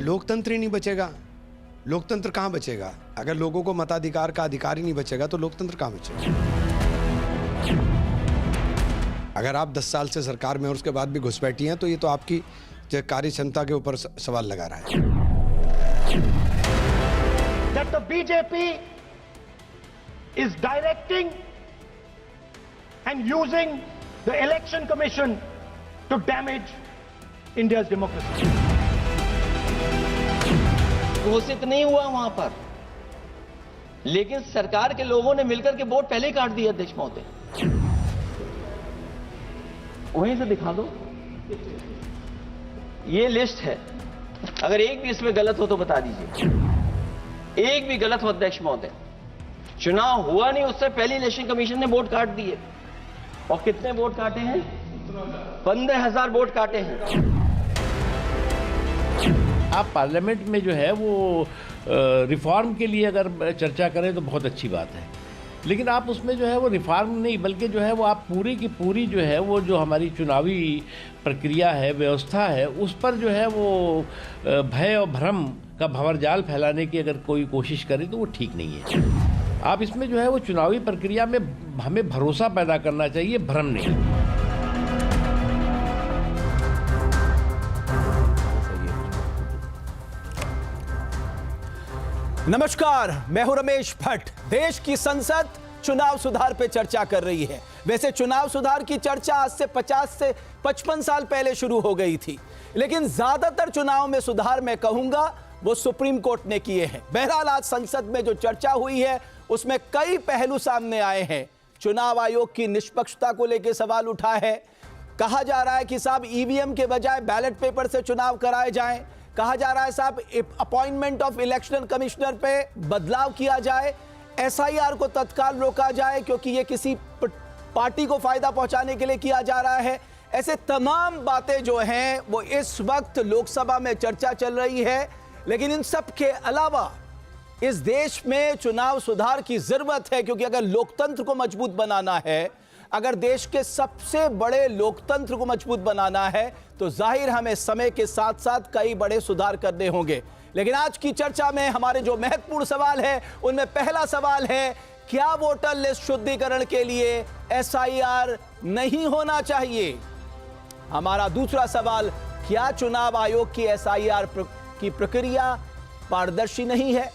लोकतंत्र ही नहीं बचेगा, लोकतंत्र कहाँ बचेगा? अगर लोगों को मताधिकार का अधिकार ही नहीं बचेगा तो लोकतंत्र कहाँ बचेगा? अगर आप 10 साल से सरकार में और उसके बाद भी घुसपैठी हैं तो ये तो आपकी कार्य क्षमता के ऊपर सवाल लगा रहा है। That the BJP is directing and using the election commission to damage India's democracy. घोषित नहीं हुआ वहां पर, लेकिन सरकार के लोगों ने मिलकर के वोट पहले ही काट दिया। अध्यक्ष महोदय, वहीं से दिखा दो, ये लिस्ट है। अगर एक भी इसमें गलत हो तो बता दीजिए, एक भी गलत हो अध्यक्ष महोदय। चुनाव हुआ नहीं, उससे पहले इलेक्शन कमीशन ने वोट काट दिए। और कितने वोट काटे हैं? 15,000 वोट काटे हैं। आप पार्लियामेंट में जो है वो रिफॉर्म के लिए अगर चर्चा करें तो बहुत अच्छी बात है, लेकिन आप उसमें जो है वो रिफॉर्म नहीं, बल्कि जो है वो आप पूरी की पूरी जो है वो जो हमारी चुनावी प्रक्रिया है, व्यवस्था है, उस पर जो है वो भय और भ्रम का भंवरजाल फैलाने की अगर कोई कोशिश करे तो वो ठीक नहीं है। आप इसमें जो है वो चुनावी प्रक्रिया में हमें भरोसा पैदा करना चाहिए, भ्रम नहीं। नमस्कार, मैं हूं रमेश भट्ट। देश की संसद चुनाव सुधार पे चर्चा कर रही है। वैसे चुनाव सुधार की चर्चा आज से 50 से 55 साल पहले शुरू हो गई थी, लेकिन ज्यादातर चुनाव में सुधार मैं कहूंगा वो सुप्रीम कोर्ट ने किए हैं। बहरहाल आज संसद में जो चर्चा हुई है उसमें कई पहलू सामने आए हैं। चुनाव आयोग की निष्पक्षता को लेकर सवाल उठा है। कहा जा रहा है कि साहब ईवीएम के बजाय बैलेट पेपर से चुनाव कराए जाएं। कहा जा रहा है साहब अपॉइंटमेंट ऑफ इलेक्शन कमिश्नर पे बदलाव किया जाए, एसआईआर को तत्काल रोका जाए क्योंकि ये किसी पार्टी को फायदा पहुंचाने के लिए किया जा रहा है। ऐसे तमाम बातें जो हैं वो इस वक्त लोकसभा में चर्चा चल रही है। लेकिन इन सब के अलावा इस देश में चुनाव सुधार की जरूरत है, क्योंकि अगर लोकतंत्र को मजबूत बनाना है, अगर देश के सबसे बड़े लोकतंत्र को मजबूत बनाना है तो जाहिर हमें समय के साथ साथ कई बड़े सुधार करने होंगे। लेकिन आज की चर्चा में हमारे जो महत्वपूर्ण सवाल है उनमें पहला सवाल है, क्या वोटर लिस्ट शुद्धिकरण के लिए एसआईआर नहीं होना चाहिए? हमारा दूसरा सवाल, क्या चुनाव आयोग की एसआईआर की प्रक्रिया पारदर्शी नहीं है?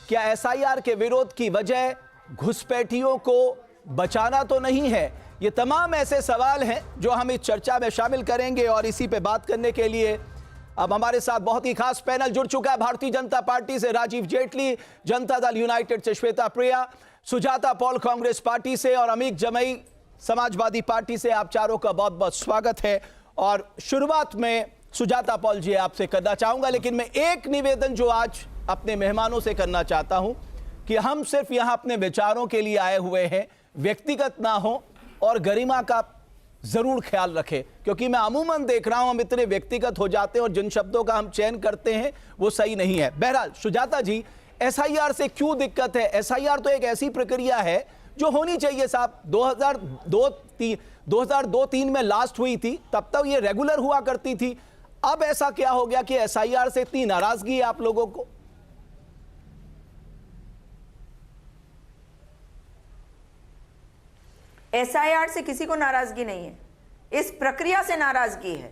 क्या एसआईआर के विरोध की वजह घुसपैठियों को बचाना तो नहीं है? ये तमाम ऐसे सवाल हैं जो हम इस चर्चा में शामिल करेंगे। और इसी पे बात करने के लिए अब हमारे साथ बहुत ही खास पैनल जुड़ चुका है। भारतीय जनता पार्टी से राजीव जेटली, जनता दल यूनाइटेड से श्वेता प्रिया, सुजाता पॉल कांग्रेस पार्टी से और अमीक जमई समाजवादी पार्टी से। आप चारों का बहुत बहुत स्वागत है। और शुरुआत में सुजाता पॉल जी आपसे करना चाहूंगा, लेकिन मैं एक निवेदन जो आज अपने मेहमानों से करना चाहता हूं कि हम सिर्फ यहां अपने विचारों के लिए आए हुए हैं, व्यक्तिगत ना हो और गरिमा का जरूर ख्याल रखें, क्योंकि मैं अमूमन देख रहा हूं हम इतने व्यक्तिगत हो जाते हैं और जिन शब्दों का हम चयन करते हैं वो सही नहीं है। बहरहाल सुजाता जी, एसआईआर से क्यों दिक्कत है? एसआईआर तो एक ऐसी प्रक्रिया है जो होनी चाहिए साहब। 2002-3 में लास्ट हुई थी, तब तक ये रेगुलर हुआ करती थी। अब ऐसा क्या हो गया कि एसआईआर से इतनी नाराजगी है आप लोगों को? एसआईआर से किसी को नाराजगी नहीं है, इस प्रक्रिया से नाराजगी है।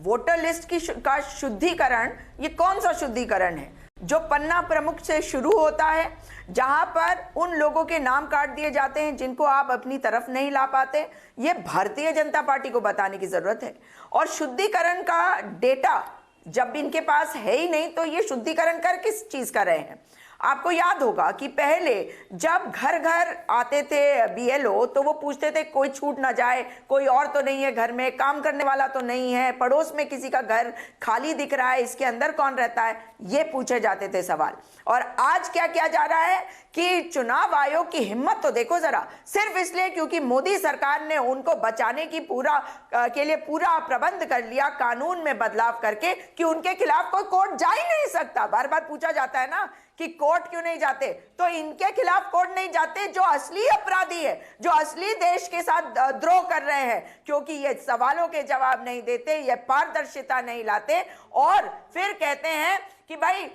वोटर लिस्ट का शुद्धिकरण, ये कौन सा शुद्धिकरण है जो पन्ना प्रमुख से शुरू होता है, जहां पर उन लोगों के नाम काट दिए जाते हैं जिनको आप अपनी तरफ नहीं ला पाते? ये भारतीय जनता पार्टी को बताने की जरूरत है। और शुद्धिकरण का डेटा जब इनके पास है ही नहीं तो ये शुद्धिकरण कर किस चीज का रहे हैं? आपको याद होगा कि पहले जब घर घर आते थे बीएलओ तो वो पूछते थे कोई छूट ना जाए, कोई और तो नहीं है घर में, काम करने वाला तो नहीं है, पड़ोस में किसी का घर खाली दिख रहा है, इसके अंदर कौन रहता है, ये पूछे जाते थे सवाल। और आज क्या किया जा रहा है कि चुनाव आयोग की हिम्मत तो देखो जरा, सिर्फ इसलिए क्योंकि मोदी सरकार ने उनको बचाने की के लिए पूरा प्रबंध कर लिया कानून में बदलाव करके कि उनके खिलाफ कोई कोर्ट जा ही नहीं सकता। बार बार पूछा जाता है ना कि कोर्ट क्यों नहीं जाते, तो इनके खिलाफ कोर्ट नहीं जाते जो असली अपराधी है, जो असली देश के साथ द्रोह कर रहे हैं, क्योंकि ये सवालों के जवाब नहीं देते, ये पारदर्शिता नहीं लाते और फिर कहते हैं कि भाई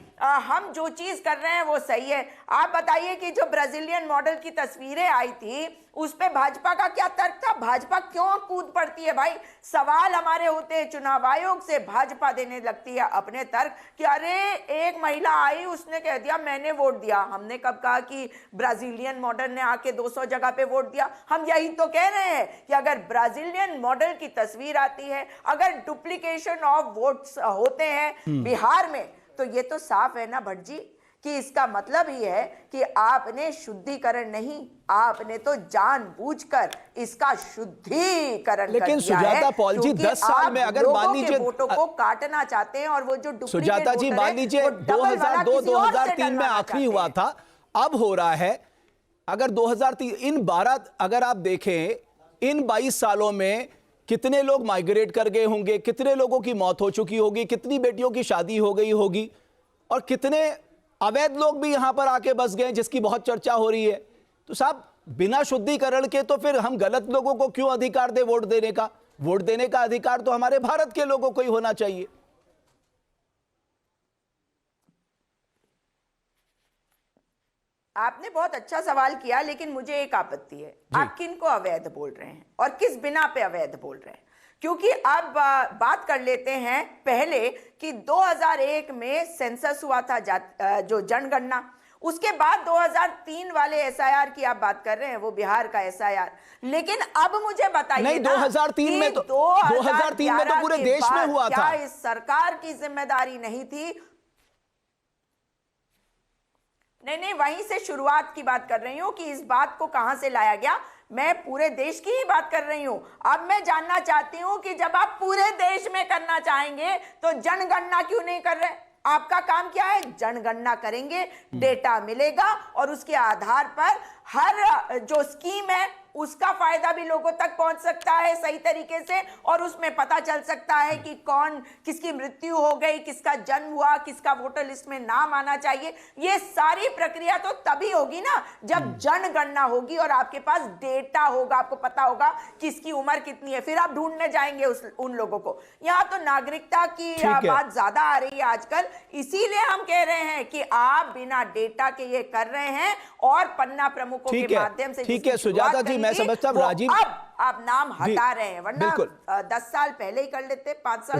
हम जो चीज कर रहे हैं वो सही है। आप बताइए कि जो ब्राजीलियन मॉडल की तस्वीरें आई थी उस पे भाजपा का क्या तर्क था? भाजपा क्यों कूद पड़ती है भाई? सवाल हमारे होते हैं चुनाव आयोग से, भाजपा देने लगती है अपने तर्क कि अरे एक महिला आई उसने कह दिया मैंने वोट दिया। हमने कब कहा कि ब्राजीलियन मॉडल ने आके 200 जगह पे वोट दिया? हम यही तो कह रहे हैं कि अगर ब्राजीलियन मॉडल की तस्वीर आती है, अगर डुप्लीकेशन ऑफ वोट्स होते हैं बिहार में, तो ये तो साफ है ना भट्ट जी कि इसका मतलब ही है कि आपने शुद्धिकरण नहीं, आपने तो जानबूझकर इसका शुद्धिकरण लेकिन कर दिया सुजाता है, पॉल जी, 10 साल में अगर मान लीजिए वोटों को काटना चाहते हैं और वो जो सुजाता जी मान लीजिए 2002-2003 में आखिरी हुआ था, अब हो रहा है। अगर 2003 इन 12 अगर आप देखें इन 22 सालों में कितने लोग माइग्रेट कर गए होंगे, कितने लोगों की मौत हो चुकी होगी, कितनी बेटियों की शादी हो गई होगी और कितने अवैध लोग भी यहां पर आके बस गए जिसकी बहुत चर्चा हो रही है। तो साहब बिना शुद्धिकरण के तो फिर हम गलत लोगों को क्यों अधिकार दे वोट देने का? वोट देने का अधिकार तो हमारे भारत के लोगों को ही होना चाहिए। आपने बहुत अच्छा सवाल किया, लेकिन मुझे एक आपत्ति है। आप किन को अवैध बोल रहे हैं और किस बिना पे अवैध बोल रहे हैं? क्योंकि अब बात कर लेते हैं पहले कि 2001 में सेंसस हुआ था जो जनगणना, उसके बाद 2003 वाले एसआईआर की आप बात कर रहे हैं, वो बिहार का एसआईआर। लेकिन अब मुझे बताइए नहीं, 2003 में तो 2003 में तो पूरे देश में हुआ था। क्या इस सरकार की जिम्मेदारी नहीं थी? नहीं, वहीं से शुरुआत की बात कर रही हूं कि इस बात को कहां से लाया गया। मैं पूरे देश की ही बात कर रही हूं। अब मैं जानना चाहती हूं कि जब आप पूरे देश में करना चाहेंगे तो जनगणना क्यों नहीं कर रहे? आपका काम क्या है? जनगणना करेंगे, डेटा मिलेगा और उसके आधार पर हर जो स्कीम है उसका फायदा भी लोगों तक पहुंच सकता है सही तरीके से, और उसमें पता चल सकता है कि कौन किसकी मृत्यु हो गई, किसका जन्म हुआ, किसका वोटर लिस्ट में नाम आना चाहिए। ये सारी प्रक्रिया तो तभी होगी ना जब जनगणना होगी और आपके पास डेटा होगा, आपको पता होगा किसकी उम्र कितनी है, फिर आप ढूंढने जाएंगे उन लोगों को। यहाँ तो नागरिकता की बात ज्यादा आ रही है आजकल, इसीलिए हम कह रहे हैं कि आप बिना डेटा के ये कर रहे हैं और पन्ना प्रमुखों के माध्यम से। ठीक है सुजाता जी, मैं समझता हूं राजीव, अब आप नाम हटा रहे हैं, वरना 10 साल पहले ही कर लेते, 5 साल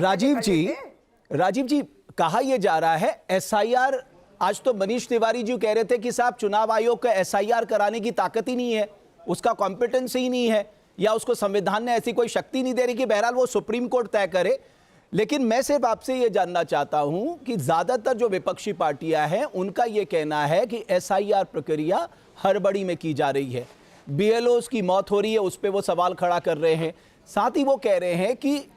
राजीव जी कहा यह जा रहा है एसआईआर। आज तो मनीष तिवारी जी कह रहे थे कि साहब चुनाव आयोग का एसआईआर कराने की ताकत ही नहीं है, उसका कॉम्पिटेंस ही नहीं है, या उसको संविधान ने ऐसी कोई शक्ति नहीं दे रही कि बहरहाल वो सुप्रीम कोर्ट तय करे। लेकिन मैं सिर्फ आपसे यह जानना चाहता हूं कि ज्यादातर जो विपक्षी पार्टियां हैं उनका यह कहना है कि एसआईआर प्रक्रिया हड़बड़ी में की जा रही है, बीएलओस की मौत हो रही है, उस पर वो सवाल खड़ा कर रहे हैं। साथ ही वो कह रहे हैं कि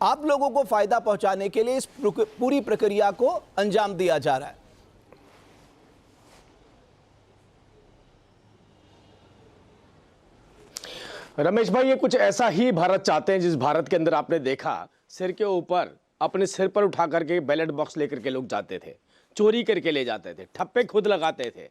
आप लोगों को फायदा पहुंचाने के लिए इस पूरी प्रक्रिया को अंजाम दिया जा रहा है। रमेश भाई, ये कुछ ऐसा ही भारत चाहते हैं जिस भारत के अंदर आपने देखा सिर के ऊपर, अपने सिर पर उठा करके बैलेट बॉक्स लेकर के लोग जाते थे, चोरी करके ले जाते थे, ठप्पे खुद लगाते थे,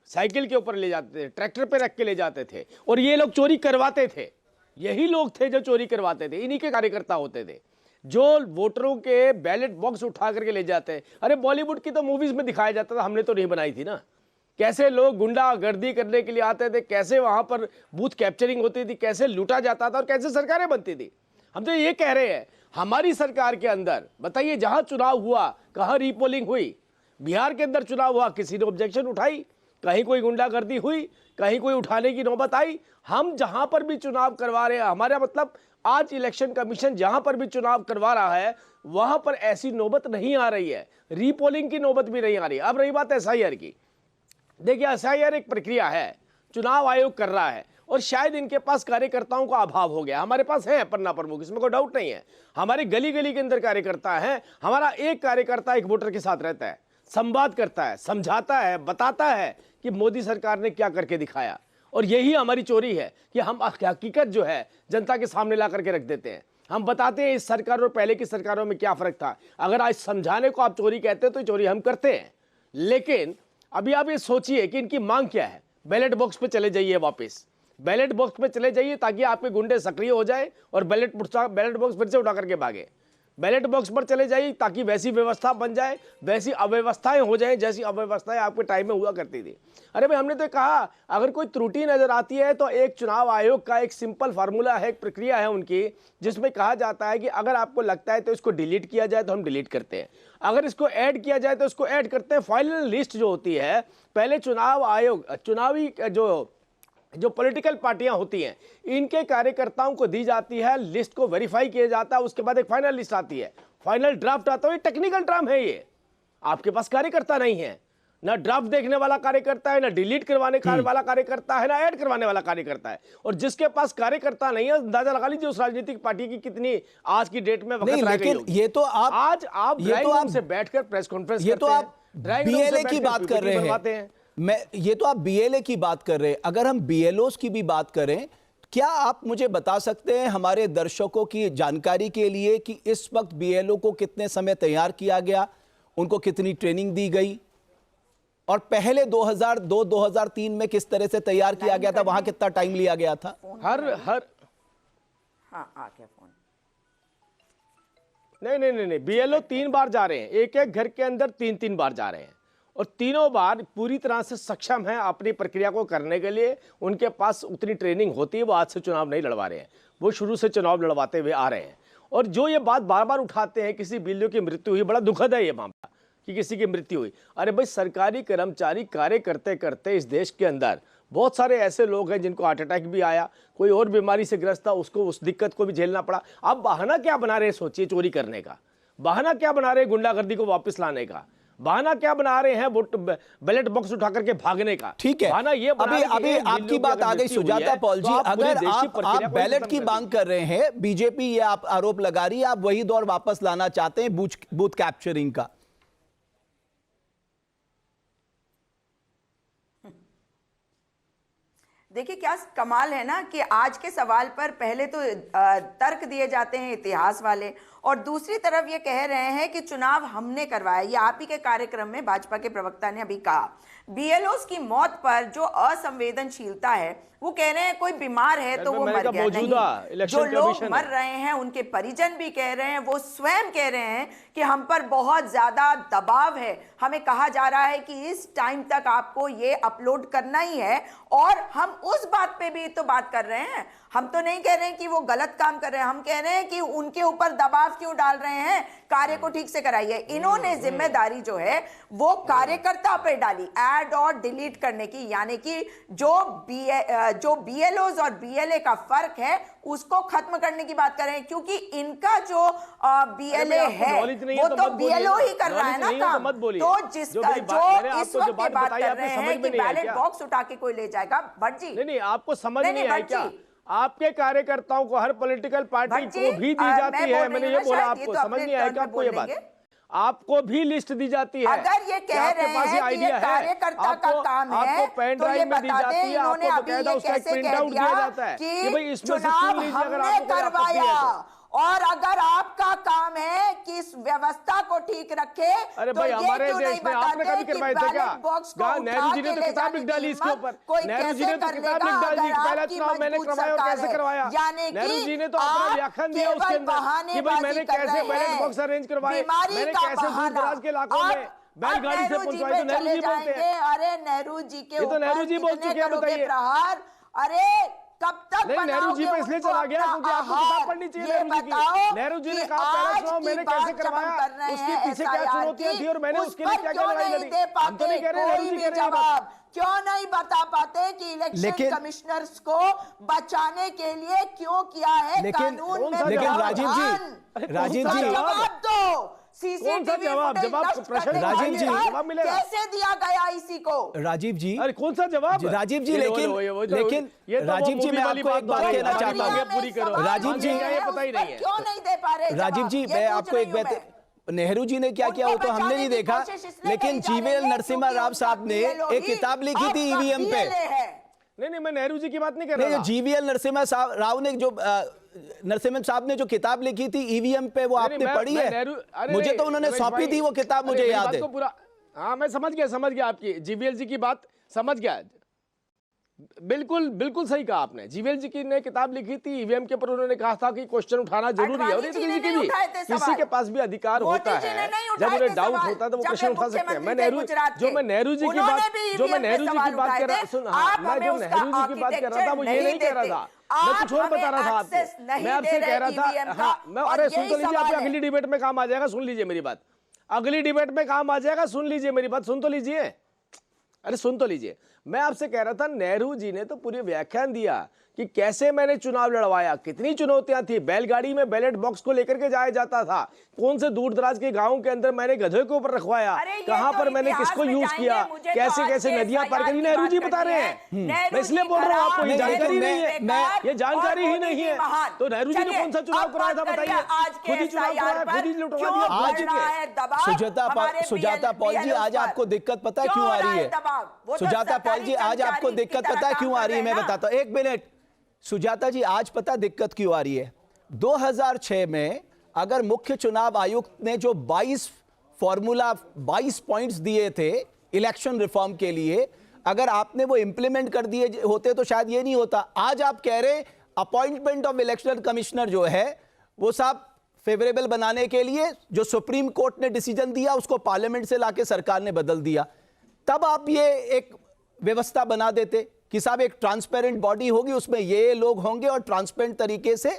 साइकिल के ऊपर ले जाते थे, ट्रैक्टर पे रख के ले जाते थे, और ये लोग चोरी करवाते थे। यही लोग थे जो चोरी करवाते थे, इन्हीं के कार्यकर्ता होते थे जो वोटरों के बैलेट बॉक्स उठा करके ले जाते। अरे बॉलीवुड की तो मूवीज में दिखाया जाता था, हमने तो नहीं बनाई थी ना, कैसे लोग गुंडागर्दी करने के लिए आते थे, कैसे वहां पर बूथ कैप्चरिंग होती थी, कैसे लूटा जाता था और कैसे सरकारें बनती थी। हम तो ये कह रहे हैं हमारी सरकार के अंदर बताइए, जहां चुनाव हुआ कहां रीपोलिंग हुई? बिहार के अंदर चुनाव हुआ, किसी ने ऑब्जेक्शन उठाई? कहीं कोई गुंडागर्दी हुई? कहीं कोई उठाने की नौबत आई? हम जहां पर भी चुनाव करवा रहे हैं, हमारा मतलब आज इलेक्शन कमीशन जहां पर भी चुनाव करवा रहा है वहां पर ऐसी नौबत नहीं आ रही है, रीपोलिंग की नौबत भी नहीं आ रही। अब रही बात एसआईआर की, देखिए एसआईआर एक प्रक्रिया है, चुनाव आयोग कर रहा है और शायद इनके पास कार्यकर्ताओं का अभाव हो गया। हमारे पास है पन्ना प्रमुख, इसमें कोई डाउट नहीं है, हमारे गली गली के अंदर कार्यकर्ता है। हमारा एक कार्यकर्ता एक वोटर के साथ रहता है, संवाद करता है, समझाता है, बताता है कि मोदी सरकार ने क्या करके दिखाया। और यही हमारी चोरी है कि हम हकीकत जो है जनता के सामने ला करके रख देते हैं। हम बताते हैं इस सरकार और पहले की सरकारों में क्या फर्क था। अगर आज समझाने को आप चोरी कहते हैं तो चोरी हम करते हैं, लेकिन अभी आप ये सोचिए कि इनकी मांग क्या है। बैलेट बॉक्स पे चले जाइए, वापस बैलेट बॉक्स पे चले जाइए ताकि आपके गुंडे सक्रिय हो जाए और बैलेट बॉक्स फिर से उठा करके भागे। बैलेट बॉक्स पर चले जाइए ताकि वैसी व्यवस्था बन जाए, वैसी अव्यवस्थाएं हो जाएं जैसी अव्यवस्थाएं आपके टाइम में हुआ करती थी। अरे भाई, हमने तो कहा अगर कोई त्रुटि नजर आती है तो एक चुनाव आयोग का एक सिंपल फार्मूला है, एक प्रक्रिया है उनकी, जिसमें कहा जाता है कि अगर आपको लगता है तो इसको डिलीट किया जाए तो हम डिलीट करते हैं, अगर इसको ऐड किया जाए तो इसको ऐड करते हैं। फाइनल लिस्ट जो होती है पहले चुनाव आयोग, चुनावी जो पॉलिटिकल पार्टियां होती हैं, इनके कार्यकर्ताओं को दी जाती है, लिस्ट को वेरीफाई किया जाता है, उसके बाद एक फाइनल लिस्ट आती है, फाइनल ड्राफ्ट आता है। ये टेक्निकल टर्म है, ये आपके पास कार्यकर्ता नहीं है, ना ड्राफ्ट देखने वाला कार्यकर्ता है, ना डिलीट करवाने वाला कार्यकर्ता है, ना ऐड करवाने वाला कार्यकर्ता है। और जिसके पास कार्यकर्ता नहीं है, अंदाजा लगा लीजिए उस राजनीतिक पार्टी की कितनी आज की डेट में वक्त रह गई होगी। ये तो आप ड्राइंग रूम से बैठकर प्रेस कॉन्फ्रेंस करते हैं, ये तो आप बीएलए की बात कर रहे हैं, ये तो आप बीएलए की बात कर रहे हैं। अगर हम बीएलओस की भी बात करें, क्या आप मुझे बता सकते हैं हमारे दर्शकों की जानकारी के लिए कि इस वक्त बीएलओ को कितने समय तैयार किया गया, उनको कितनी ट्रेनिंग दी गई, और पहले 2002-2003 में किस तरह से तैयार किया गया था, वहां कितना टाइम लिया गया था? हाँ, आ गया फोन। नहीं, बीएलओ 3 बार जा रहे हैं, एक घर के अंदर 3 बार जा रहे हैं, और तीनों बार पूरी तरह से सक्षम हैं अपनी प्रक्रिया को करने के लिए। उनके पास उतनी ट्रेनिंग होती है, वो आज से चुनाव नहीं लड़वा रहे हैं, वो शुरू से चुनाव लड़वाते हुए आ रहे हैं। और जो ये बात बार बार उठाते हैं किसी बीएलओ की मृत्यु हुई, बड़ा दुखद है ये मामला कि किसी की मृत्यु हुई। अरे भाई, सरकारी कर्मचारी कार्य करते करते इस देश के अंदर बहुत सारे ऐसे लोग हैं जिनको हार्ट अटैक भी आया, कोई और बीमारी से ग्रस्त था, उसको उस दिक्कत को भी झेलना पड़ा। आप बहाना क्या बना रहे हैं, सोचिए, चोरी करने का बहाना क्या बना रहे हैं, गुंडागर्दी को वापस लाने का बहाना क्या बना रहे हैं, वोट बैलेट बॉक्स उठा करके भागने का। ठीक है, बहाना ये अभी आपकी बात आ गई सुजाता पॉल जी। अगर आप बैलेट की मांग कर रहे हैं, बीजेपी ये आप आरोप लगा रही है, आप वही दौर वापस लाना चाहते हैं बूथ कैप्चरिंग का। देखिए क्या कमाल है ना कि आज के सवाल पर पहले तो तर्क दिए जाते हैं इतिहास वाले, और दूसरी तरफ ये कह रहे हैं कि चुनाव हमने करवाया। ये आप ही के कार्यक्रम में भाजपा के प्रवक्ता ने अभी कहा। बीएलओस की मौत पर जो असंवेदनशीलता है, वो कह रहे हैं कोई बीमार है तो वो मर गया। नहीं, जो लोग मर रहे हैं उनके परिजन भी कह रहे हैं, वो स्वयं कह रहे हैं कि हम पर बहुत ज्यादा दबाव है, हमें कहा जा रहा है कि इस टाइम तक आपको ये अपलोड करना ही है। और हम उस बात पे भी तो बात कर रहे हैं, हम तो नहीं कह रहे हैं कि वो गलत काम कर रहे हैं, हम कह रहे हैं कि उनके ऊपर दबाव क्यों डाल रहे हैं, कार्य को ठीक से कराइए। इन्होंने जिम्मेदारी जो है वो कार्यकर्ता पे डाली ऐड और डिलीट करने की, यानी कि जो बीएलओज और बीएलए का फर्क है उसको खत्म करने की बात कर रहे हैं, क्योंकि इनका जो बीएलए है वो तो बीएलओ ही कर रहा है ना काम। तो जिसका जो इस वक्त बात कर रहे हैं कि बैलेट बॉक्स उठा के कोई ले जाएगा, भट्ट जी नहीं, आपको समझ नहीं आया क्या? आपके कार्यकर्ताओं को हर पॉलिटिकल पार्टी को भी दी जाती है, मैंने ये बोला, आपको समझ नहीं आया क्या? आपको ये बात, आपको भी लिस्ट दी जाती है। अगर ये कह रहे हैं कि ये कार्यकर्ता का काम है, आपको पेन ड्राइव में दी जाती है, आपको बकायदा उसका एक प्रिंट आउट दिया जाता है कि भाई इसमें से चुन लीजिए अगर आपको करवाया। और अगर आपका काम है कि इस व्यवस्था को ठीक रखे, अरे तो भाई हमारे देश में आपने कभी करवाए थे क्या? नेहरू जी ने तो किताब लिख डाली इसके ऊपर, नेहरू जी ने तो किताब लिख डाली, पहला चुनाव मैंने करवाया और कैसे करवाया। नेहरू जी ने तो अपना व्याख्यान दिया उसके अंदर कि भाई मैंने कैसे बैलेट बॉक्स अरेंज करवाए, मैंने कैसे दूर दराज के इलाकों में बैलगाड़ी से पहुंचवाए। तो नेहरू जी बोलते हैं, अरे नेहरू जी के तो नेहरू जी बोल चुके हैं, बताइए। अरे कब तक नेहरू जी पे इसलिए चला गया क्योंकि आपको किताब पढ़नी चाहिए नेहरू जी की। नेहरू जी ने कहा पहला चुनाव मैंने कैसे करवाया, उसके पीछे क्या चुनौतियां थी और मैंने उसके लिए क्या क्या लड़ाई लड़ी। हम तो नहीं कह रहे, नेहरू जी कह रहे हैं। क्यों नहीं बता पाते कि इलेक्शन कमिश्नर्स को बचाने के लिए क्यों किया है कानून में? लेकिन राजीव जी जवाब दो। सीसीटीवी राजीव जी कैसे दिया गया इसी को? राजीव जी, अरे कौन सा जवाब? राजीव जी लेकिन राजीव जी मैं आपको एक बात कहना चाहता हूँ। पूरी करो राजीव जी, ये पता ही नहीं है क्यों नहीं दे पा रहे? राजीव जी मैं आपको एक बात, नेहरू जी ने क्या किया वो तो हमने नहीं देखा, लेकिन जीवीएल नरसिम्हा राव साहब ने एक किताब लिखी थी ईवीएम पे। नहीं, मैं नेहरू जी की बात नहीं कर रहा। जीवीएल नरसिम्हा राव ने जो नरसिम्हा साहब ने जो किताब लिखी थी ईवीएम पे, वो आपने पढ़ी है? मुझे तो उन्होंने सौंपी थी वो किताब, मुझे याद है। हाँ मैं समझ गया आपकी जीवीएल जी की बात, समझ गया। बिल्कुल बिल्कुल सही कहा आपने। जीवेल जी की ने किताब लिखी थी ईवीएम के ऊपर, उन्होंने कहा था कि क्वेश्चन उठाना जरूरी है, और ये तो किसी के पास भी अधिकार होता है, जब उन्हें डाउट होता है तो वो क्वेश्चन उठा सकते हैं। मैं नेहरू जी की बात कर रहा मैं नेहरू जी की बात कर रहा था, वो ये नहीं कह रहा था, मैं कुछ और बता रहा था आपको। मैं आपसे कह रहा था, हाँ मैं, अरे सुन तो लीजिए, आपकी अगली डिबेट में काम आ जाएगा, सुन लीजिए मेरी बात, अगली डिबेट में काम आ जाएगा, सुन लीजिए मेरी बात, सुन तो लीजिए, अरे सुन तो लीजिए। मैं आपसे कह रहा था, नेहरू जी ने तो पूरी व्याख्यान दिया कि कैसे मैंने चुनाव लड़वाया, कितनी चुनौतियां थी, बैलगाड़ी में बैलेट बॉक्स को लेकर के जाया जाता था, कौन से दूर दराज के गांव के अंदर मैंने गधे के ऊपर रखवाया, कहां पर मैंने किसको यूज किया, कैसे कैसे नदियां पार करी, नेहरू जी बता रहे हैं। मैं इसलिए बोल रहा हूं, आपको ये जानकारी नहीं है, ये जानकारी ही नहीं है। तो नेहरू जी ने कौन सा चुनाव कराया था बताइए, खुद ही चुनाव कराया, खुद ही लुटवा दिया। सुजाता पॉल जी, आज आपको दिक्कत पता है क्यों आ रही है? सुजाता पॉल जी, आज आपको दिक्कत पता है क्यों आ रही है? मैं बताता हूं, एक मिनट। सुजाता जी, आज पता दिक्कत क्यों आ रही है? 2006 में अगर मुख्य चुनाव आयुक्त ने जो 22 पॉइंट्स दिए थे इलेक्शन रिफॉर्म के लिए, अगर आपने वो इंप्लीमेंट कर दिए होते तो शायद ये नहीं होता। आज आप कह रहे अपॉइंटमेंट ऑफ इलेक्शन कमिश्नर जो है वो साहब फेवरेबल बनाने के लिए जो सुप्रीम कोर्ट ने डिसीजन दिया उसको पार्लियामेंट से लाके सरकार ने बदल दिया। तब आप ये एक व्यवस्था बना देते कि साहब एक ट्रांसपेरेंट बॉडी होगी, उसमें ये लोग होंगे और ट्रांसपेरेंट तरीके से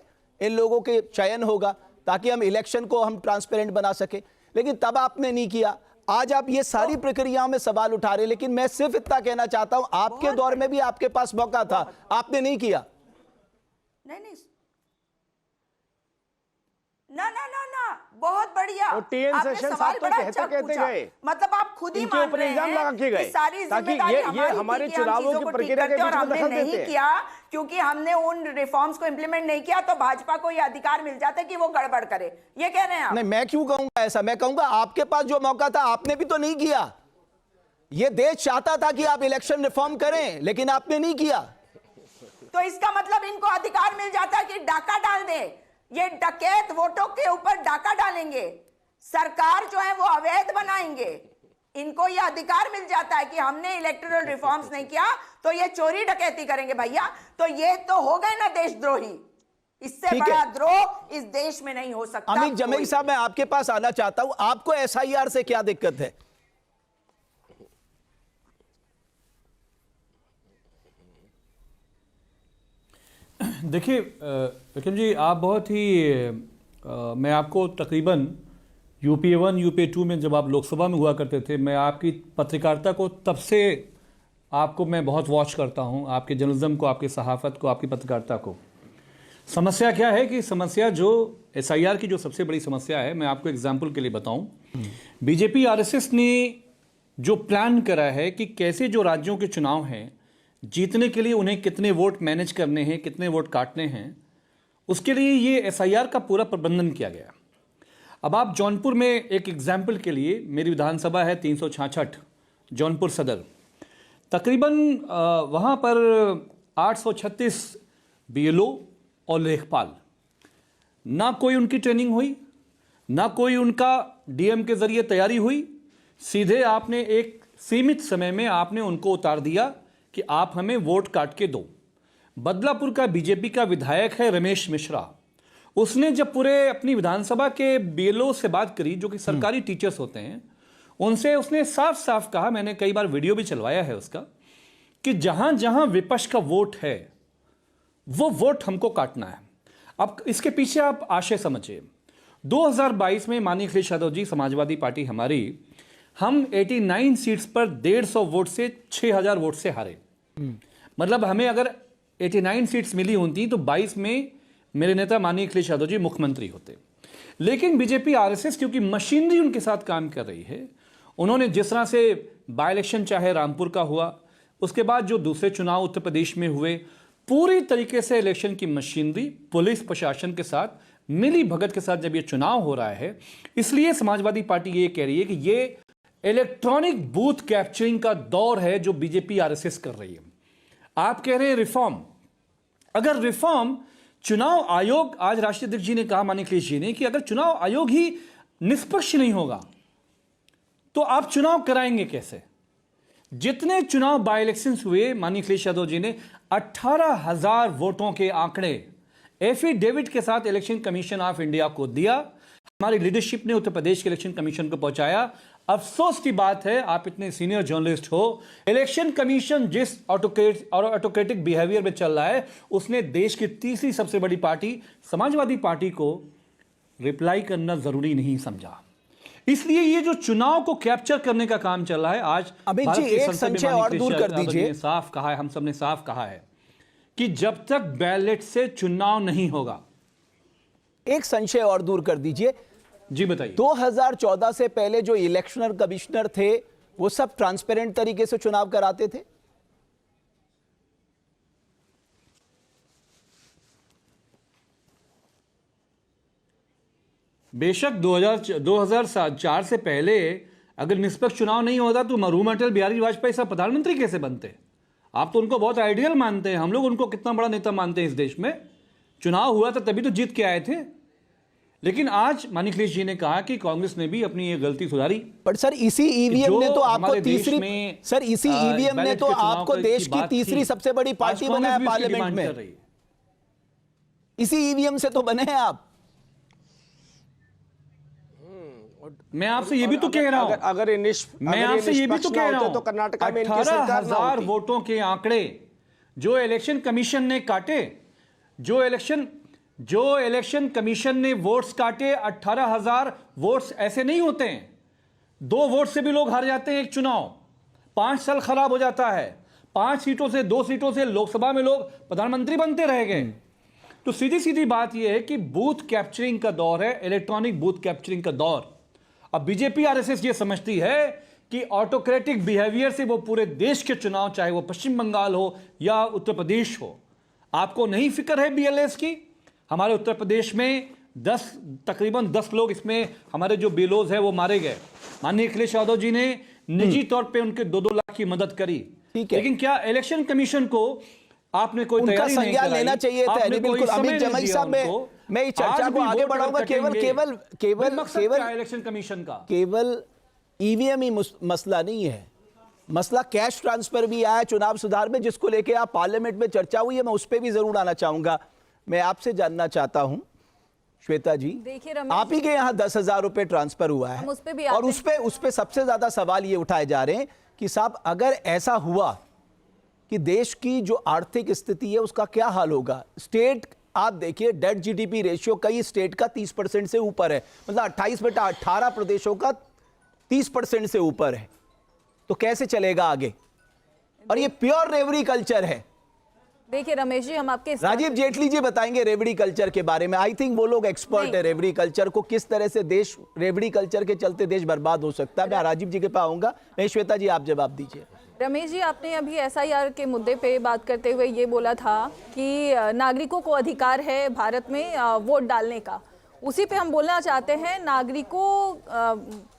इन लोगों के चयन होगा ताकि हम इलेक्शन को हम ट्रांसपेरेंट बना सके। लेकिन तब आपने नहीं किया। आज आप ये सारी प्रक्रियाओं में सवाल उठा रहे हैं, लेकिन मैं सिर्फ इतना कहना चाहता हूं, आपके दौर में भी आपके पास मौका था, आपने नहीं किया। नहीं ना ना ना ना, बहुत बढ़िया। और टीएन आपने सेशन सवाल साहब तो बड़ा कहते अच्छा कहते पूछा। गए, मतलब आप खुद ही इनके मान ऊपर रहे इल्जाम लगा के हैं गए कि सारी ताकि जिम्मेदारी ये हमारी हमारे थी कि हम चुनावों चीजों की को प्रक्रिया ठीक के करते बीच और में हमने दखल नहीं देते किया, क्योंकि हमने उन रिफॉर्म्स को इंप्लीमेंट नहीं किया तो भाजपा को ये अधिकार मिल जाता है कि वो गड़बड़ करे। ये कह रहे हैं आप? नहीं, मैं क्यों कहूंगा ऐसा? मैं कहूंगा आपके पास जो मौका था आपने भी तो नहीं किया। ये देश चाहता था कि आप इलेक्शन रिफॉर्म करें, लेकिन आपने नहीं किया। तो इसका मतलब इनको अधिकार मिल जाता है कि डाका डाल दे, ये डकैत वोटों के ऊपर डाका डालेंगे, सरकार जो है वो अवैध बनाएंगे। इनको ये अधिकार मिल जाता है कि हमने इलेक्टोरल रिफॉर्म्स नहीं किया तो ये चोरी डकैती करेंगे। भैया, तो ये तो हो गए ना देशद्रोही। इससे बड़ा द्रोह इस देश में नहीं हो सकता। अमित जमेई साहब, मैं आपके पास आना चाहता हूं, आपको एसआईआर से क्या दिक्कत है? देखिए विक्रम जी, आप बहुत ही मैं आपको तकरीबन यूपीए 1 यूपीए 2 में जब आप लोकसभा में हुआ करते थे, मैं आपकी पत्रकारिता को तब से आपको मैं बहुत वॉच करता हूं, आपके जर्नलिज्म को, आपकी सहाफ़त को, आपकी पत्रकारिता को। समस्या क्या है कि समस्या जो एसआईआर की जो सबसे बड़ी समस्या है, मैं आपको एग्जाम्पल के लिए बताऊं, बीजेपी आरएसएस ने जो प्लान करा है कि कैसे जो राज्यों के चुनाव हैं जीतने के लिए उन्हें कितने वोट मैनेज करने हैं, कितने वोट काटने हैं, उसके लिए ये एसआईआर का पूरा प्रबंधन किया गया। अब आप जौनपुर में एक एग्जाम्पल के लिए, मेरी विधानसभा है 366 जौनपुर सदर, तकरीबन वहाँ पर 836 बीएलओ और लेखपाल, ना कोई उनकी ट्रेनिंग हुई, ना कोई उनका डीएम के ज़रिए तैयारी हुई, सीधे आपने एक सीमित समय में आपने उनको उतार दिया कि आप हमें वोट काट के दो। बदलापुर का बीजेपी का विधायक है रमेश मिश्रा, उसने जब पूरे अपनी विधानसभा के बीएलओ से बात करी जो कि सरकारी टीचर्स होते हैं, उनसे उसने साफ साफ कहा, मैंने कई बार वीडियो भी चलवाया है उसका, कि जहां जहां विपक्ष का वोट है वो वोट हमको काटना है। अब इसके पीछे आप आशय समझिए, 2022 में माननीय अखिलेश यादव जी, समाजवादी पार्टी हमारी, हम 89 सीट्स पर 150 वोट से 6000 वोट से हारे। मतलब हमें अगर 89 सीट्स मिली होती तो 22 में मेरे नेता माननीय अखिलेश यादव जी मुख्यमंत्री होते। लेकिन बीजेपी आरएसएस क्योंकि मशीनरी उनके साथ काम कर रही है, उन्होंने जिस तरह से बाय इलेक्शन चाहे रामपुर का हुआ, उसके बाद जो दूसरे चुनाव उत्तर प्रदेश में हुए, पूरी तरीके से इलेक्शन की मशीनरी पुलिस प्रशासन के साथ मिली भगत के साथ जब ये चुनाव हो रहा है, इसलिए समाजवादी पार्टी ये कह रही है कि ये इलेक्ट्रॉनिक बूथ कैप्चरिंग का दौर है जो बीजेपी आरएसएस कर रही है। आप कह रहे हैं रिफॉर्म, अगर रिफॉर्म चुनाव आयोग, आज राष्ट्रीय अध्यक्ष जी ने कहा माननीय अखिलेश जी ने कि अगर चुनाव आयोग ही निष्पक्ष नहीं होगा तो आप चुनाव कराएंगे कैसे? जितने चुनाव बाई इलेक्शंस हुए माननीय अखिलेश यादव जी ने 18,000 वोटों के आंकड़े एफिडेविट के साथ इलेक्शन कमीशन ऑफ इंडिया को दिया। हमारी लीडरशिप ने उत्तर प्रदेश के इलेक्शन कमीशन को पहुंचाया। अफसोस की बात है, आप इतने सीनियर जर्नलिस्ट हो, इलेक्शन कमीशन जिस ऑटोक्रेटिक बिहेवियर में चल रहा है, उसने देश की तीसरी सबसे बड़ी पार्टी समाजवादी पार्टी को रिप्लाई करना जरूरी नहीं समझा। इसलिए ये जो चुनाव को कैप्चर करने का काम चल रहा है, आज अमित जी एक संशय और दूर कर दीजिए। साफ कहा है, हम सबने साफ कहा है कि जब तक बैलेट से चुनाव नहीं होगा। एक संशय और दूर कर दीजिए जी, बताइए। 2014 से पहले जो इलेक्शनर कमिश्नर थे वो सब ट्रांसपेरेंट तरीके से चुनाव कराते थे? बेशक 2004 से पहले अगर निष्पक्ष चुनाव नहीं होता तो मरहूम अटल बिहारी वाजपेयी साहब प्रधानमंत्री कैसे बनते? आप तो उनको बहुत आइडियल मानते हैं, हम लोग उनको कितना बड़ा नेता मानते हैं इस देश में। चुनाव हुआ था तभी तो जीत के आए थे। लेकिन आज माननीय अखिलेश जी ने कहा कि कांग्रेस ने भी अपनी ये गलती सुधारी। पर सर इसी ईवीएम ने तो आपको तीसरी, सर इसी ईवीएम ने तो आपको देश की तीसरी सबसे बड़ी पार्टी बनाया पार्लियामेंट में। इसी ईवीएम से तो बने हैं आप। मैं आपसे ये भी तो कह रहा हूं, अगर मैं आपसे ये भी तो कह रहा हूं, तो कर्नाटक में इनकी सरकार ना 18,000 वोटों के आंकड़े जो इलेक्शन कमीशन ने काटे, जो इलेक्शन कमीशन ने वोट्स काटे, 18,000 वोट्स ऐसे नहीं होते हैं। 2 वोट से भी लोग हार जाते हैं एक चुनाव। 5 साल खराब हो जाता है। 5 सीटों से 2 सीटों से लोकसभा में लोग प्रधानमंत्री बनते रह गए। तो सीधी सीधी बात यह है कि बूथ कैप्चरिंग का दौर है, इलेक्ट्रॉनिक बूथ कैप्चरिंग का दौर। अब बीजेपी आरएसएस ये समझती है कि ऑटोक्रेटिक बिहेवियर से वो पूरे देश के चुनाव, चाहे वो पश्चिम बंगाल हो या उत्तर प्रदेश हो, आपको नहीं फिक्र है बीएलएस की? हमारे उत्तर प्रदेश में तकरीबन 10 लोग, इसमें हमारे जो बेलोज है वो मारे गए। माननीय अखिलेश यादव जी ने निजी तौर पे उनके 2-2 लाख की मदद करी। लेकिन क्या इलेक्शन कमीशन को आपने कोई तैयारी नहीं कराई? लेना चाहिए था। बिल्कुल अमित जमाई साहब, मैं इस चर्चा को आगे बढ़ाऊंगा। केवल इलेक्शन कमीशन का केवल ईवीएम ही मसला नहीं है, मसला कैश ट्रांसफर भी आया चुनाव सुधार में, जिसको लेके आप पार्लियामेंट में चर्चा हुई है। मैं उस पर भी जरूर आना चाहूंगा। मैं आपसे जानना चाहता हूं श्वेता जी, आप ही के यहाँ 10,000 रुपए ट्रांसफर हुआ है और उस पे सबसे ज्यादा सवाल ये उठाए जा रहे हैं कि साहब अगर ऐसा हुआ कि देश की जो आर्थिक स्थिति है उसका क्या हाल होगा? स्टेट आप देखिए, डेट जीडीपी रेशियो कई स्टेट का 30% से ऊपर है, मतलब 28/18 प्रदेशों का 30% से ऊपर है। तो कैसे चलेगा आगे? और ये प्योर रेवड़ी कल्चर है। देखिए रमेश जी, हम आपके राजीव जेटली जी बताएंगे रेवड़ी कल्चर के बारे में। आई थिंक वो लोग एक्सपर्ट है रेवड़ी कल्चर को, किस तरह से देश रेवड़ी कल्चर के चलते देश बर्बाद हो सकता है। मैं राजीव जी के पास आऊंगा। नहीं श्वेता जी, आप जवाब दीजिए। रमेश जी, आपने अभी एसआईआर के मुद्दे पे बात करते हुए ये बोला था कि नागरिकों को अधिकार है भारत में वोट डालने का। उसी पे हम बोलना चाहते हैं, नागरिकों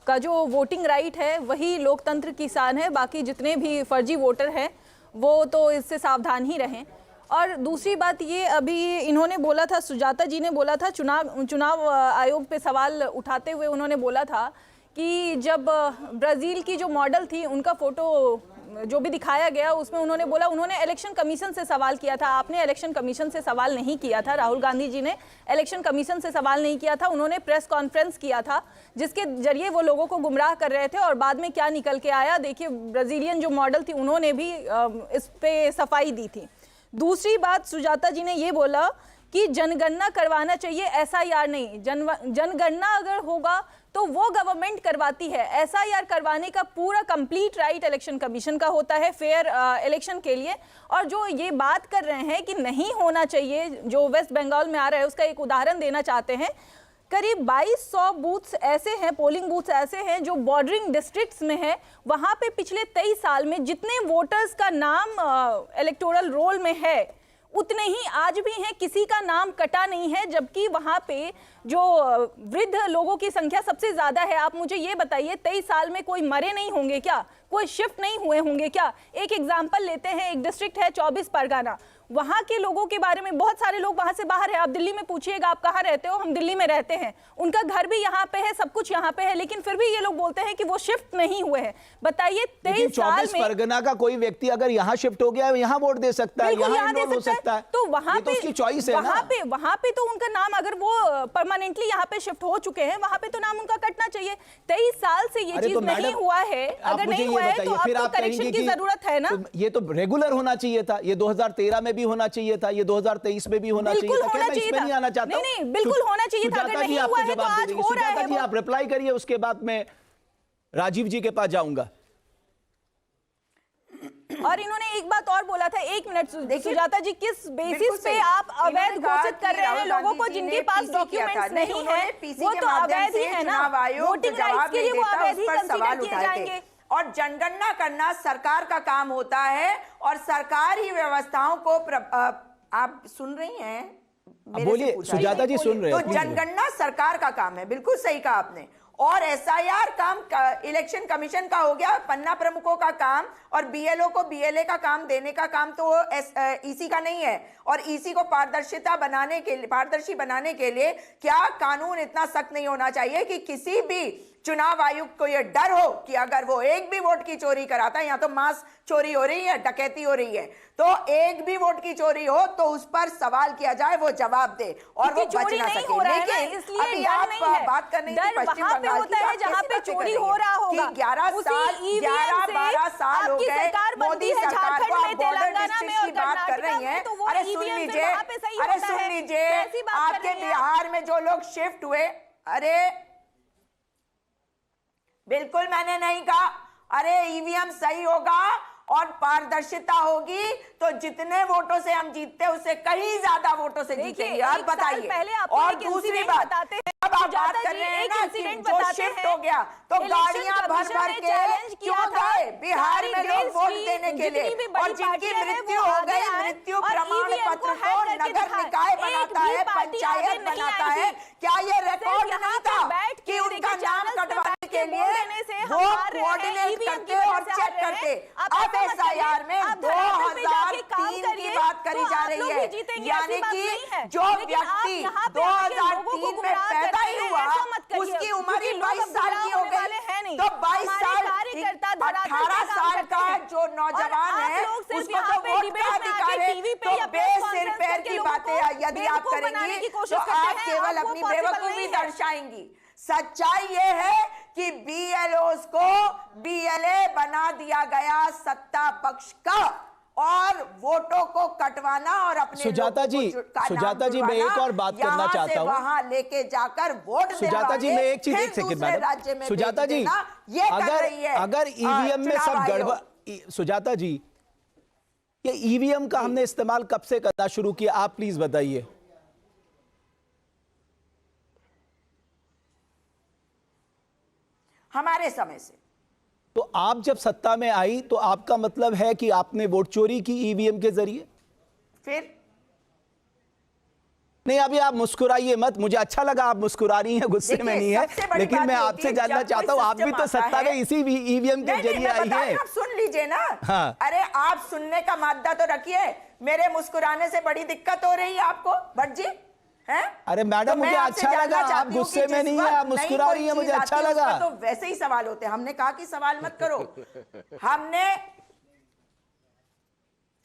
का जो वोटिंग राइट है वही लोकतंत्र की शान है। बाकी जितने भी फर्जी वोटर हैं वो तो इससे सावधान ही रहें। और दूसरी बात ये, अभी इन्होंने बोला था, सुजाता जी ने बोला था, चुनाव आयोग पे सवाल उठाते हुए उन्होंने बोला था कि जब ब्राज़ील की जो मॉडल थी उनका फोटो जो भी दिखाया गया उसमें उन्होंने बोला उन्होंने इलेक्शन कमीशन से सवाल किया था। आपने इलेक्शन कमीशन से सवाल नहीं किया था, राहुल गांधी जी ने इलेक्शन कमीशन से सवाल नहीं किया था। उन्होंने प्रेस कॉन्फ्रेंस किया था जिसके जरिए वो लोगों को गुमराह कर रहे थे और बाद में क्या निकल के आया देखिए। ब्राज़ीलियन जो मॉडल थी उन्होंने भी इस पे सफाई दी थी। दूसरी बात, सुजाता जी ने ये बोला कि जनगणना करवाना चाहिए, एसआईआर नहीं। जनगणना अगर होगा तो वो गवर्नमेंट करवाती है। एसआईआर करवाने का पूरा कंप्लीट राइट इलेक्शन कमीशन का होता है फेयर इलेक्शन के लिए। और जो ये बात कर रहे हैं कि नहीं होना चाहिए, जो वेस्ट बंगाल में आ रहा है, उसका एक उदाहरण देना चाहते हैं। करीब 2200 बूथ्स ऐसे हैं, पोलिंग बूथ्स ऐसे हैं जो बॉर्डरिंग डिस्ट्रिक्ट्स में है। वहाँ पे पिछले 23 साल में जितने वोटर्स का नाम इलेक्टोरल रोल में है उतने ही आज भी हैं, किसी का नाम कटा नहीं है। जबकि वहाँ पे जो वृद्ध लोगों की संख्या सबसे ज़्यादा है। आप मुझे ये बताइए, 23 साल में कोई मरे नहीं होंगे क्या? कोई शिफ्ट नहीं हुए होंगे क्या? एक एग्जांपल लेते हैं, एक डिस्ट्रिक्ट है 24 परगना, वहां के लोगों के बारे में बहुत सारे लोग वहां से बाहर है। आप दिल्ली में पूछिएगा आप कहाँ रहते हो, हम दिल्ली में रहते हैं, उनका घर भी यहाँ पे है, सब कुछ यहाँ पे है, लेकिन फिर भी ये लोग बोलते हैं कि वो शिफ्ट नहीं हुए हैं। बताइए 23 साल में परगना का कोई व्यक्ति अगर यहाँ शिफ्ट हो गया है, यहाँ वोट दे सकता है, यहाँ दे हो सकता है, तो वहां पे उसकी चॉइस है ना। वहां पे तो उनका नाम, अगर वो परमानेंटली यहाँ पे शिफ्ट हो चुके हैं, वहां पे तो नाम उनका कटना चाहिए। 23 साल से ये चीज नहीं हुआ है, अगर नहीं हुआ है तो अब तो करेक्शन की जरूरत है ना। ये तो रेगुलर होना चाहिए था, ये 2013 में भी होना चाहिए था, ये 2023 में भी होना चाहिए था। क्या मैं इसमें नहीं आना चाहता? नहीं, बिल्कुल होना चाहिए था। अगर नहीं हुआ है तो आज हो रहा है। जी आप रिप्लाई करिए, उसके बाद मैं राजीव जी के पास जाऊंगा। और इन्होंने एक बात और बोला था, 1 मिनट सुजाता जी, किस बेसिस पे आप अवैध घोषित कर रहे हैं लोगों को जिनके पास डॉक्यूमेंट्स नहीं है? वो तो अवैध ही है ना, वोटिंग राइट्स के लिए वो अवैध ही कंसीडर किए जाएंगे। और जनगणना करना सरकार का काम होता है और सरकार ही व्यवस्थाओं को आप सुन रही हैं? बोलिए सुजाता जी, सुन रहे हैं। तो जनगणना सरकार का काम है, बिल्कुल सही कहा आपने। और एसआईआर काम इलेक्शन कमीशन का हो गया, पन्ना प्रमुखों का काम, और बीएलओ को बीएलए का काम देने का काम तो ईसी का नहीं है। और ईसी को पारदर्शी बनाने के लिए क्या कानून इतना सख्त नहीं होना चाहिए कि किसी भी चुनाव आयुक्त को यह डर हो कि अगर वो एक भी वोट की चोरी कराता है, यहाँ तो मास चोरी हो रही है, डकैती हो रही है, तो एक भी वोट की चोरी हो तो उस पर सवाल किया जाए, वो जवाब दे और वो बच ना सके। लेकिन अभी आप बात करने की पश्चिम बंगाल की, जहाँ पे चोरी हो रहा होगा, 11-12 साल हो गए मोदी सरकार को, आप बॉर्डर डिस्ट्रिक्ट की बात कर रही हैं। अरे सुन लीजिए, आपके बिहार में जो लोग शिफ्ट हुए, अरे बिल्कुल मैंने नहीं कहा, अरे ईवीएम सही होगा और पारदर्शिता होगी तो जितने वोटों से हम जीतते हैं उससे कहीं ज्यादा वोटों से जीतेंगे। अब बताइए, और दूसरी बात, अब आप बात कर रहे हैं ना कि जो शिफ्ट हो गया तो गाड़ियां भर भर के क्यों गए बिहार में लोग वोट देने के लिए, और जिनकी मृत्यु हो गई, मृत्यु प्रमाण पत्र को नगर निकाय बनाता है, पंचायत बनाता है, क्या ये रिकॉर्ड नहीं था कि उनका नाम कटवाने के लिए वो कोऑर्डिनेट करते और चेक करते? अब एसआईआर में 2003 की बात करी जा रही है, यानी कि जो व्यक्ति 2003 में पैदा ही हुआ उसकी उम्र ही 22 साल की हो गई, तो 22 साल 18 साल का जो नौजवान है उसको तो वोट का अधिकार है। तो बेसिर पैर की बातें यदि आप करेंगी तो आप केवल अपनी बेवकूफी दर्शाएंगी। सच्चाई ये है कि बीएलओस को बीएलए बना दिया गया सत्ता पक्ष का, और वोटों को कटवाना और अपने सुजाता जी मैं एक और बात करना चाहता हूं, वहां लेके जाकर वोट सुजाता जी मैं एक चीज, एक सेकंड मैडम, सुजाता जी अगर ईवीएम में सब गड़बड़, सुजाता जी ये ईवीएम का हमने इस्तेमाल कब से करना शुरू किया, आप प्लीज बताइए। हमारे समय से। तो आप जब सत्ता में आई तो आपका मतलब है कि आपने वोट चोरी की ईवीएम के जरिए? फिर नहीं, अभी आप मुस्कुराइए मत, मुझे अच्छा लगा आप मुस्कुरा रही हैं, गुस्से में नहीं है, लेकिन मैं आपसे जानना चाहता हूं, आप भी तो सत्ता में इसी ईवीएम के जरिए आई है। आप सुन लीजिए ना। हाँ। अरे आप सुनने का मादा तो रखिए, मेरे मुस्कुराने से बड़ी दिक्कत हो रही है आपको भट्ट जी? अरे मैडम मुझे अच्छा लगा, आप गुस्से में नहीं है, आप मुस्कुरा रही है, मुझे अच्छा लगा। तो वैसे ही सवाल होते हैं, हमने कहा कि सवाल मत करो, हमने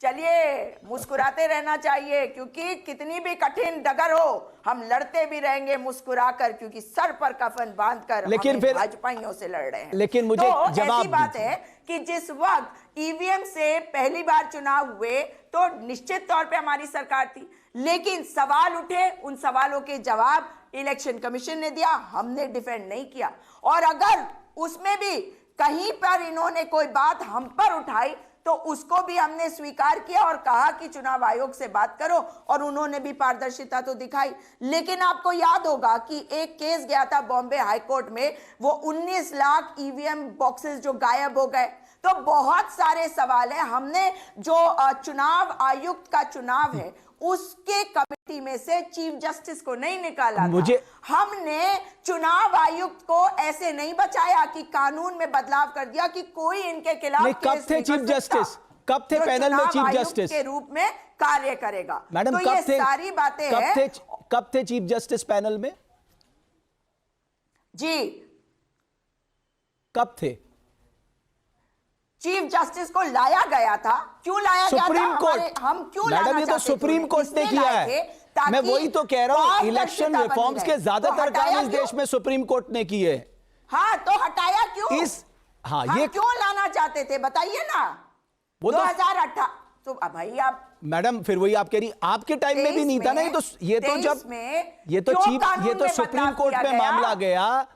चलिए मुस्कुराते रहना चाहिए, क्योंकि कितनी भी कठिन डगर हो हम लड़ते भी रहेंगे मुस्कुराकर, क्योंकि सर पर कफन बांधकर लेकिन फिर भाजपाइयों से लड़ रहे हैं। लेकिन मुझे तो जवाब ऐसी बात है कि जिस वक्त ईवीएम से पहली बार चुनाव हुए तो निश्चित तौर पे हमारी सरकार थी, लेकिन सवाल उठे, उन सवालों के जवाब इलेक्शन कमीशन ने दिया, हमने डिफेंड नहीं किया। और अगर उसमें भी कहीं पर इन्होंने कोई बात हम पर उठाई तो उसको भी हमने स्वीकार किया और कहा कि चुनाव आयोग से बात करो, और उन्होंने भी पारदर्शिता तो दिखाई। लेकिन आपको याद होगा कि एक केस गया था बॉम्बे हाईकोर्ट में, वो 19 लाख ईवीएम बॉक्सेस जो गायब हो गए। तो बहुत सारे सवाल है, हमने जो चुनाव आयुक्त का चुनाव है उसके कमेटी यूपी में से चीफ जस्टिस को नहीं निकाला मुझे हमने चुनाव आयुक्त को ऐसे नहीं बचाया कि कानून में बदलाव कर दिया कि कोई इनके खिलाफ कब थे चीफ जस्टिस? कब थे पैनल में चीफ जस्टिस के रूप में कार्य करेगा? मैडम, तो कब ये थे? सारी बातें हैं। कब थे चीफ जस्टिस पैनल में? जी, कब थे? चीफ जस्टिस को लाया गया था। क्यों लाया गया था? Supreme court. हम क्यों मैडम, ये तो सुप्रीम कोर्ट ने किया है। मैं वही तो कह रहा हूं, इलेक्शन रिफॉर्म्स के ज्यादातर काम इस देश में सुप्रीम कोर्ट ने किए। हाँ, तो हटाया क्यों? हम ये क्यों लाना चाहते थे बताइए ना। वो 2018 तो भाई आप मैडम, फिर वही आप कह रही, आपके टाइम में भी नहीं था ना। ये तो सुप्रीम कोर्ट में मामला गया,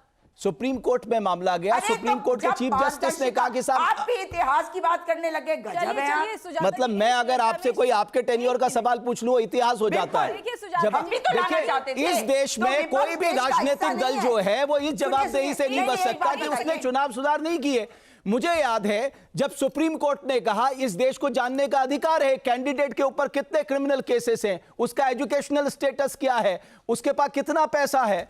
सुप्रीम कोर्ट में मामला गया। सुप्रीम कोर्ट के चीफ जस्टिस ने कहा कि साहब, आप भी इतिहास की बात करने लगे। गजब है आप। मतलब मैं अगर आपसे कोई आपके टेन्योर का सवाल पूछ लूं, इतिहास हो जाता है। जब देखिए, इस देश में कोई भी राजनीतिक दल जो है वो इस जवाबदेही से नहीं बच सकता कि उसने चुनाव सुधार नहीं किए। मुझे याद है जब सुप्रीम कोर्ट ने कहा इस देश को जानने का अधिकार है कैंडिडेट के ऊपर कितने क्रिमिनल केसेस हैं, उसका एजुकेशनल स्टेटस क्या है, उसके पास कितना पैसा है।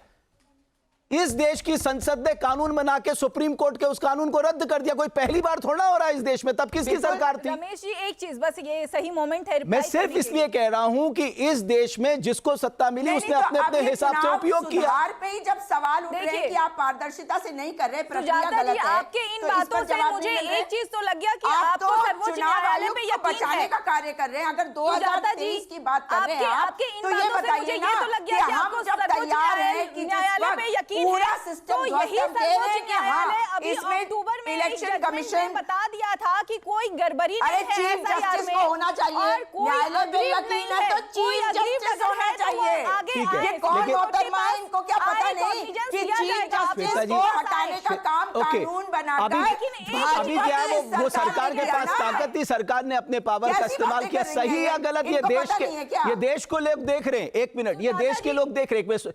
इस देश की संसद ने कानून बना के सुप्रीम कोर्ट के उस कानून को रद्द कर दिया। कोई पहली बार थोड़ा हो रहा है इस देश में। तब किसकी सरकार थी? रमेश जी, एक चीज बस, ये सही मोमेंट है। मैं सिर्फ इसलिए कह रहा हूं कि इस देश में जिसको सत्ता मिली उसने अपने अपने हिसाब से उपयोग किया। पे ही जब सवाल उठ रहे हैं कि आप पारदर्शिता से नहीं कर रहे, प्रक्रिया गलत है, आपके इन बातों से मुझे एक चीज तो लग गया कि आपको सर्वोच्च न्यायालय पे यकीन बचाने का कार्य कर रहे हैं। अगर 2023 की बात कर रहे हैं आप, तो ये बताइए ना कि हम जब तैयार हैं कि न्यायालय पे यकीन पूरा सिस्टम तो यही सर्वोच्च न्यायालय अभी अक्टूबर में इलेक्शन कमीशन बता दिया था कि कोई गड़बड़ी नहीं है चीफ जस्टिस को होना चाहिए। न्यायालय में यकीन है तो चीफ जस्टिस होना चाहिए। ये कौन मोहतरमा है, इनको क्या पता नहीं कि चीफ जस्टिस को हटाने का काम कानून बनाकर। अभी क्या है, वो सरकार के पास ताकत थी, सरकार ने अपने पावर का इस्तेमाल किया। सही या गलत ये देश को लोग देख रहे हैं। एक मिनट, ये देश के लोग देख रहे हैं।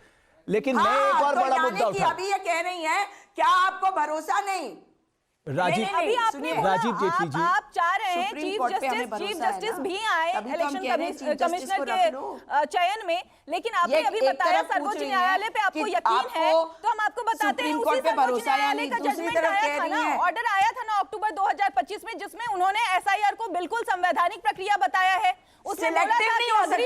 लेकिन मैं एक और बड़ा मुद्दा उठा, अभी ये कह रही हैं, क्या आपको भरोसा नहीं? राजीव जेटली जी, आप चाह रहे हैं चीफ जस्टिस भी आए इलेक्शन कमिश्नर के चयन में, लेकिन आपने अभी बताया सर्वोच्च न्यायालय पे आपको यकीन है, तो हम आपको बताते हैं उसी सर्वोच्च न्यायालय का जजमेंट आया था ना, ऑर्डर आया था ना अक्टूबर 2025 में, जिसमें उन्होंने एसआईआर को बिल्कुल संवैधानिक प्रक्रिया बताया है। सिलेक्टिव नहीं हो सकती,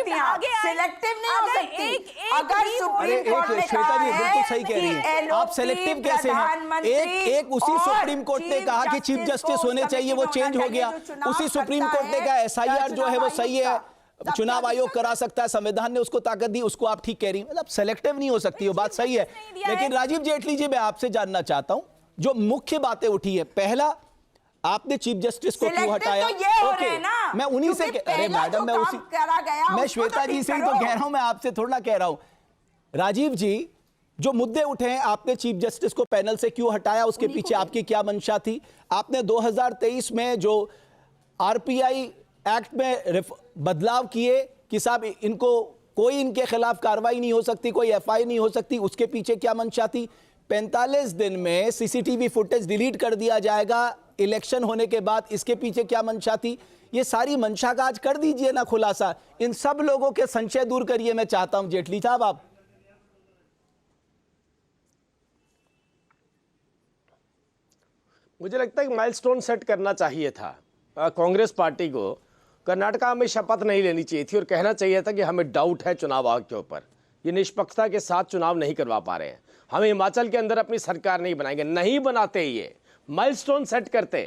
सिलेक्टिव नहीं हो सकती। अगर सुप्रीम कोर्ट ने श्वेता जी बिल्कुल सही कह रही है, आप सिलेक्टिव कैसे हैं? एक उसी सुप्रीम कोर्ट ने कहा कि चीफ जस्टिस होने चाहिए, वो चेंज हो गया। उसी सुप्रीम कोर्ट ने कहा एसआईआर जो है वो सही है, चुनाव आयोग करा सकता है, संविधान ने उसको ताकत दी, उसको आप ठीक कह रही हैं। मतलब सेलेक्टिव नहीं हो सकती, वो बात सही है। लेकिन राजीव जेटली जी, मैं आपसे जानना चाहता हूं, जो मुख्य बातें उठी है, पहला आपने चीफ जस्टिस को क्यों हटाया? ओके, मैं उन्हीं से, अरे मैडम, मैं श्वेता जी से ही तो कह रहा हूं, मैं आपसे थोड़ा ना कह रहा हूं। राजीव जी, जो मुद्दे उठे हैं, आपने चीफ जस्टिस को पैनल से क्यों हटाया, उसके पीछे आपकी क्या मंशा थी? आपने 2023 में जो आरपीआई एक्ट में बदलाव किए कि साहब इनको कोई इनके खिलाफ कार्रवाई नहीं हो सकती, कोई एफआईआर नहीं हो सकती, उसके पीछे क्या मंशा थी? 45 दिन में सीसीटीवी फुटेज डिलीट कर दिया जाएगा इलेक्शन होने के बाद, इसके पीछे क्या मंशा थी? ये सारी मंशा का आज कर दीजिए ना खुलासा, इन सब लोगों के संशय दूर करिए। मैं चाहता हूं जेटली साहब, आप मुझे लगता है कि माइलस्टोन सेट करना चाहिए था कांग्रेस पार्टी को। कर्नाटका में शपथ नहीं लेनी चाहिए थी और कहना चाहिए था कि हमें डाउट है चुनाव आयोग के ऊपर, ये निष्पक्षता के साथ चुनाव नहीं करवा पा रहे हैं, हमें हिमाचल के अंदर अपनी सरकार नहीं बनाएंगे। नहीं बनाते, ये माइलस्टोन सेट करते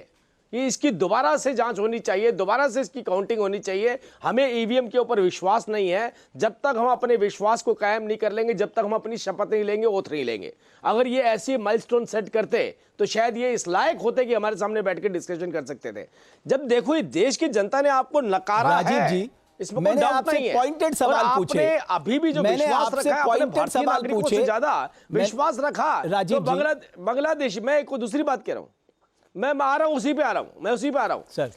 कि इसकी दोबारा से जांच होनी चाहिए, दोबारा से इसकी काउंटिंग होनी चाहिए। हमें ईवीएम के ऊपर विश्वास नहीं है। जब तक हम अपने विश्वास को कायम नहीं कर लेंगे, जब तक हम अपनी शपथ नहीं लेंगे, ओथ नहीं लेंगे। अगर ये ऐसी माइलस्टोन सेट करते तो शायद ये इस लायक होते कि हमारे सामने बैठ के डिस्कशन कर सकते थे। जब देखो ये देश की जनता ने आपको नकारा है, जी, इसमें मैंने आपसे पॉइंटेड सवाल पूछे, अभी भी जो विश्वास रखा है, आपने भारतीय नागरिकों से ज्यादा विश्वास रखा। तो बांग्लादेश, मैं एक दूसरी बात कह रहा हूं, मैं आ रहा हूं, उसी पे आ रहा हूं, मैं उसी पे आ रहा हूं सर,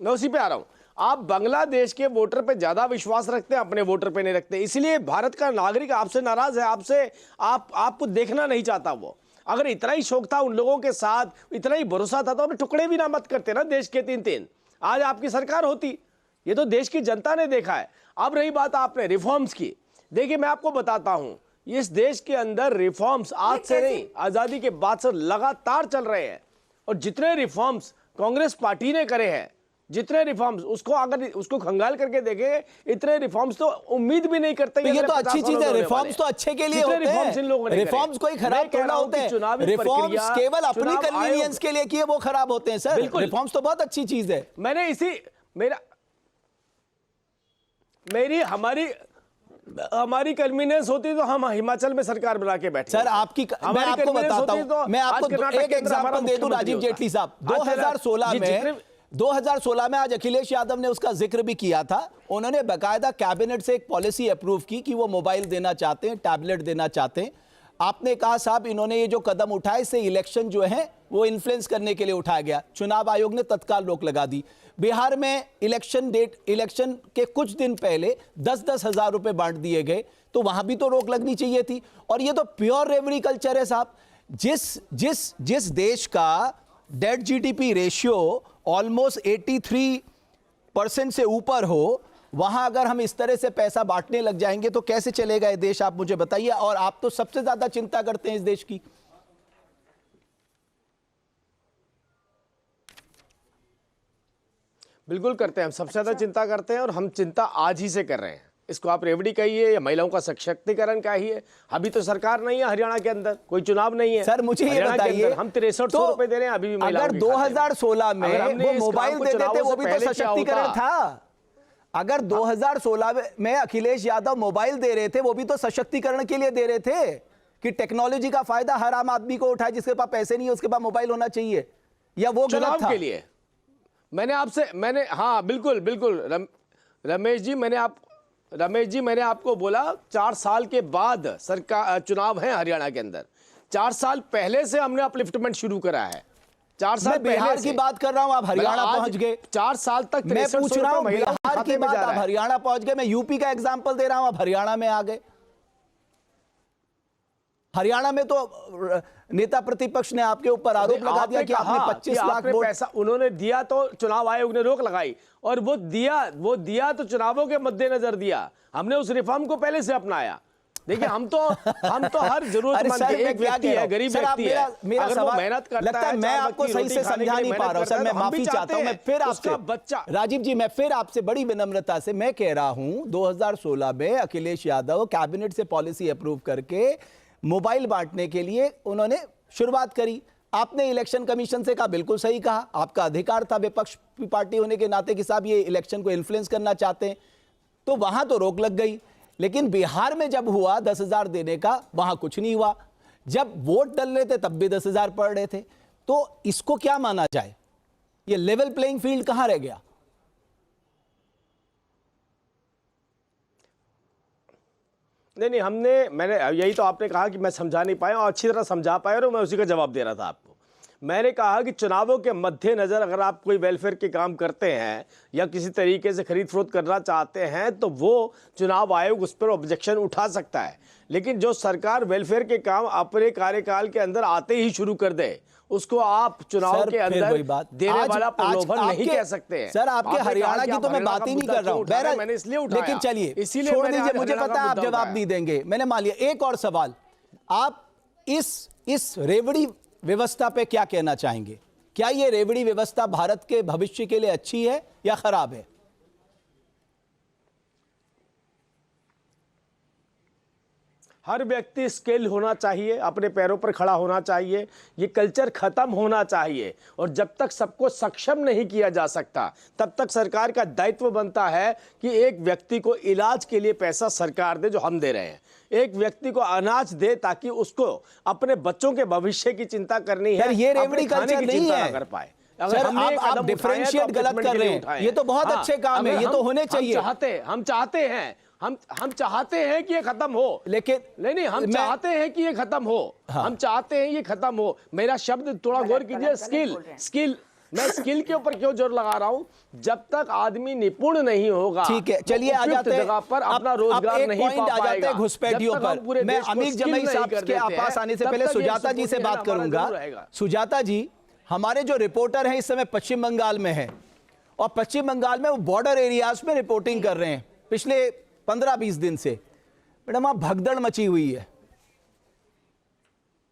मैं उसी पे आ रहा हूं। आप बांग्लादेश के वोटर पे ज्यादा विश्वास रखते हैं, अपने वोटर पे नहीं रखते, इसलिए भारत का नागरिक आपसे नाराज है, आपको देखना नहीं चाहता। वो अगर इतना ही शौक था उन लोगों के साथ, इतना ही भरोसा था, तो अपने टुकड़े भी ना मत करते ना देश के 3-3। आज आपकी सरकार होती, ये तो देश की जनता ने देखा है। अब रही बात आपने रिफॉर्म्स की, देखिए मैं आपको बताता हूं, इस देश के अंदर रिफॉर्म्स आज से नहीं, आजादी के बाद से लगातार चल रहे हैं। और जितने रिफॉर्म्स कांग्रेस पार्टी ने करे हैं, जितने रिफॉर्म्स, उसको अगर उसको खंगाल करके देखें, इतने रिफॉर्म्स तो उम्मीद भी नहीं करते। ये तो अच्छी चीज है, रिफॉर्म्स तो अच्छे के लिए होते हैं, रिफॉर्म्स कोई खराब थोड़ा होते हैं, रिफॉर्म्स केवल अपनी कन्वीनियंस के लिए किए वो खराब होते हैं सर। रिफॉर्म्स तो बहुत अच्छी चीज है। मैंने इसी हमारी कन्वीनियंस होती तो हम हिमाचल में सरकार बना के बैठे। सर आपकी मैं आपको बताता हूं, मैं आपको एक एग्जांपल दे दूं। राजीव जेटली साहब 2016 में आज अखिलेश यादव ने उसका जिक्र भी किया था। उन्होंने बाकायदा कैबिनेट से एक पॉलिसी अप्रूव की कि वो मोबाइल देना चाहते हैं, टैबलेट देना चाहते हैं। आपने कहा साहब इन्होंने ये जो कदम उठाए इससे इलेक्शन जो है वो इन्फ्लुएंस करने के लिए उठाया गया। चुनाव आयोग ने तत्काल रोक लगा दी। बिहार में इलेक्शन के कुछ दिन पहले 10-10 हजार रुपए बांट दिए गए, तो वहां भी तो रोक लगनी चाहिए थी। और ये तो प्योर रेवड़ी कल्चर है साहब। जिस देश का डेट जीडीपी रेशियो ऑलमोस्ट 83% से ऊपर हो, वहां अगर हम इस तरह से पैसा बांटने लग जाएंगे तो कैसे चलेगा ये देश, आप मुझे बताइए। और आप तो सबसे ज्यादा चिंता करते हैं इस देश की। बिल्कुल करते हैं, हम सबसे ज्यादा चिंता करते हैं और हम चिंता आज ही से कर रहे हैं। इसको आप रेवड़ी कहिए या महिलाओं का सशक्तिकरण कहिए। अभी तो सरकार नहीं है हरियाणा के अंदर, कोई चुनाव नहीं है। सर मुझे ये बताइए, हम 6300 रुपए दे रहे हैं अभी भी महिलाओं अगर 2016 में वो मोबाइल दे देते वो भी तो सशक्तिकरण था। अगर 2016 में अखिलेश यादव मोबाइल दे रहे थे वो भी तो सशक्तिकरण के लिए दे रहे थे कि टेक्नोलॉजी का फायदा हर आम आदमी को उठाए, जिसके पास पैसे नहीं है उसके पास मोबाइल होना चाहिए, या वो गलत था? के लिए मैंने हाँ बिल्कुल रमेश जी मैंने आपको बोला 4 साल के बाद सरकार चुनाव है हरियाणा के अंदर। 4 साल पहले से हमने अपलिफ्टमेंट शुरू करा है। 4 साल बिहार की बात कर रहा हूं, आप हरियाणा पहुंच गए। 4 साल तक मैं पूछ रहा हूं बिहार की बात, आप हरियाणा पहुंच गए। मैं यूपी का एग्जांपल दे रहा हूं, आप हरियाणा में आ गए। हरियाणा में तो नेता प्रतिपक्ष ने आपके ऊपर आरोप लगा दिया कि आपने 25 लाख वोट पैसा उन्होंने दिया, तो चुनाव आयोग ने रोक लगाई। और वो दिया तो चुनावों के मद्देनजर दिया। हमने उस रिफॉर्म को पहले से अपनाया। देखिए हम तो हर जरूरतमंद एक व्यक्ति है, गरीब व्यक्ति है, अगर वो मेहनत करता है, मैं आपको सही से समझा नहीं पा रहा हूं सर, मैं माफी चाहता हूं। मैं फिर आपसे बच्चा राजीव जी, मैं फिर आपसे बड़ी विनम्रता से मैं कह रहा हूं 2016 में अखिलेश यादव कैबिनेट से पॉलिसी अप्रूव करके मोबाइल बांटने के लिए उन्होंने शुरुआत करी। आपने इलेक्शन कमीशन से कहा, बिल्कुल सही कहा, आपका अधिकार था विपक्ष की पार्टी होने के नाते कि साहब ये इलेक्शन को इन्फ्लुएंस करना चाहते हैं, तो वहां तो रोक लग गई। लेकिन बिहार में जब हुआ 10,000 देने का, वहां कुछ नहीं हुआ। जब वोट डल रहे थे तब भी 10,000 पड़ रहे थे। तो इसको क्या माना जाए? ये लेवल प्लेइंग फील्ड कहां रह गया? नहीं मैंने यही तो आपने कहा कि मैं समझा नहीं पाया और अच्छी तरह समझा पाया, और मैं उसी का जवाब दे रहा था आपको। मैंने कहा कि चुनावों के मद्देनजर अगर आप कोई वेलफेयर के काम करते हैं या किसी तरीके से खरीद फरोख्त करना चाहते हैं तो वो चुनाव आयोग उस पर ऑब्जेक्शन उठा सकता है। लेकिन जो सरकार वेलफेयर के काम अपने कार्यकाल के अंदर आते ही शुरू कर दे, उसको आप चुनाव के अंदर देने वाला प्रलोभन नहीं कह सकते हैं। सर आपके हरियाणा की तो मैं बात ही नहीं कर रहा हूं, मैंने इसलिए उठाया। लेकिन चलिए इसीलिए छोड़ दीजिए, मुझे पता है आप जवाब नहीं देंगे। मैंने मान लिया। एक और सवाल, आप इस रेवड़ी व्यवस्था पे क्या कहना चाहेंगे? क्या ये रेवड़ी व्यवस्था भारत के भविष्य के लिए अच्छी है या खराब है? हर व्यक्ति स्किल होना चाहिए, अपने पैरों पर खड़ा होना चाहिए। ये कल्चर खत्म होना चाहिए। और जब तक सबको सक्षम नहीं किया जा सकता तब तक सरकार का दायित्व बनता है कि एक व्यक्ति को इलाज के लिए पैसा सरकार दे, जो हम दे रहे हैं। एक व्यक्ति को अनाज दे ताकि उसको अपने बच्चों के भविष्य की चिंता करनी है। ये रेवड़ी कल्चर नहीं है। कर पाए अगर आप डिफरेंशिएट गलत कर रहे हैं। ये तो बहुत अच्छे काम है, ये तो होने चाहिए। हम चाहते हैं कि ये खत्म हो, लेकिन नहीं हम चाहते हैं कि ये खत्म हो। हम चाहते हैं ये खत्म हो। मेरा शब्द थोड़ा गौर कीजिए, स्किल। मैं स्किल के ऊपर क्यों जोर लगा रहा हूं? जब तक आदमी निपुण नहीं होगा, ठीक है, चलिए आ जाते हैं जगह पर अपना रोजगार नहीं पा पाएगा। घुसपैठियों पर मैं अमीर जमई साहब के पास आने से पहले सुजाता जी से बात करूंगा। सुजाता जी, हमारे जो रिपोर्टर हैं इस समय पश्चिम बंगाल में हैं, और पश्चिम बंगाल में वो बॉर्डर एरियाज में रिपोर्टिंग कर रहे हैं पिछले 15-20 दिन से। मैडम वहां भगदड़ मची हुई है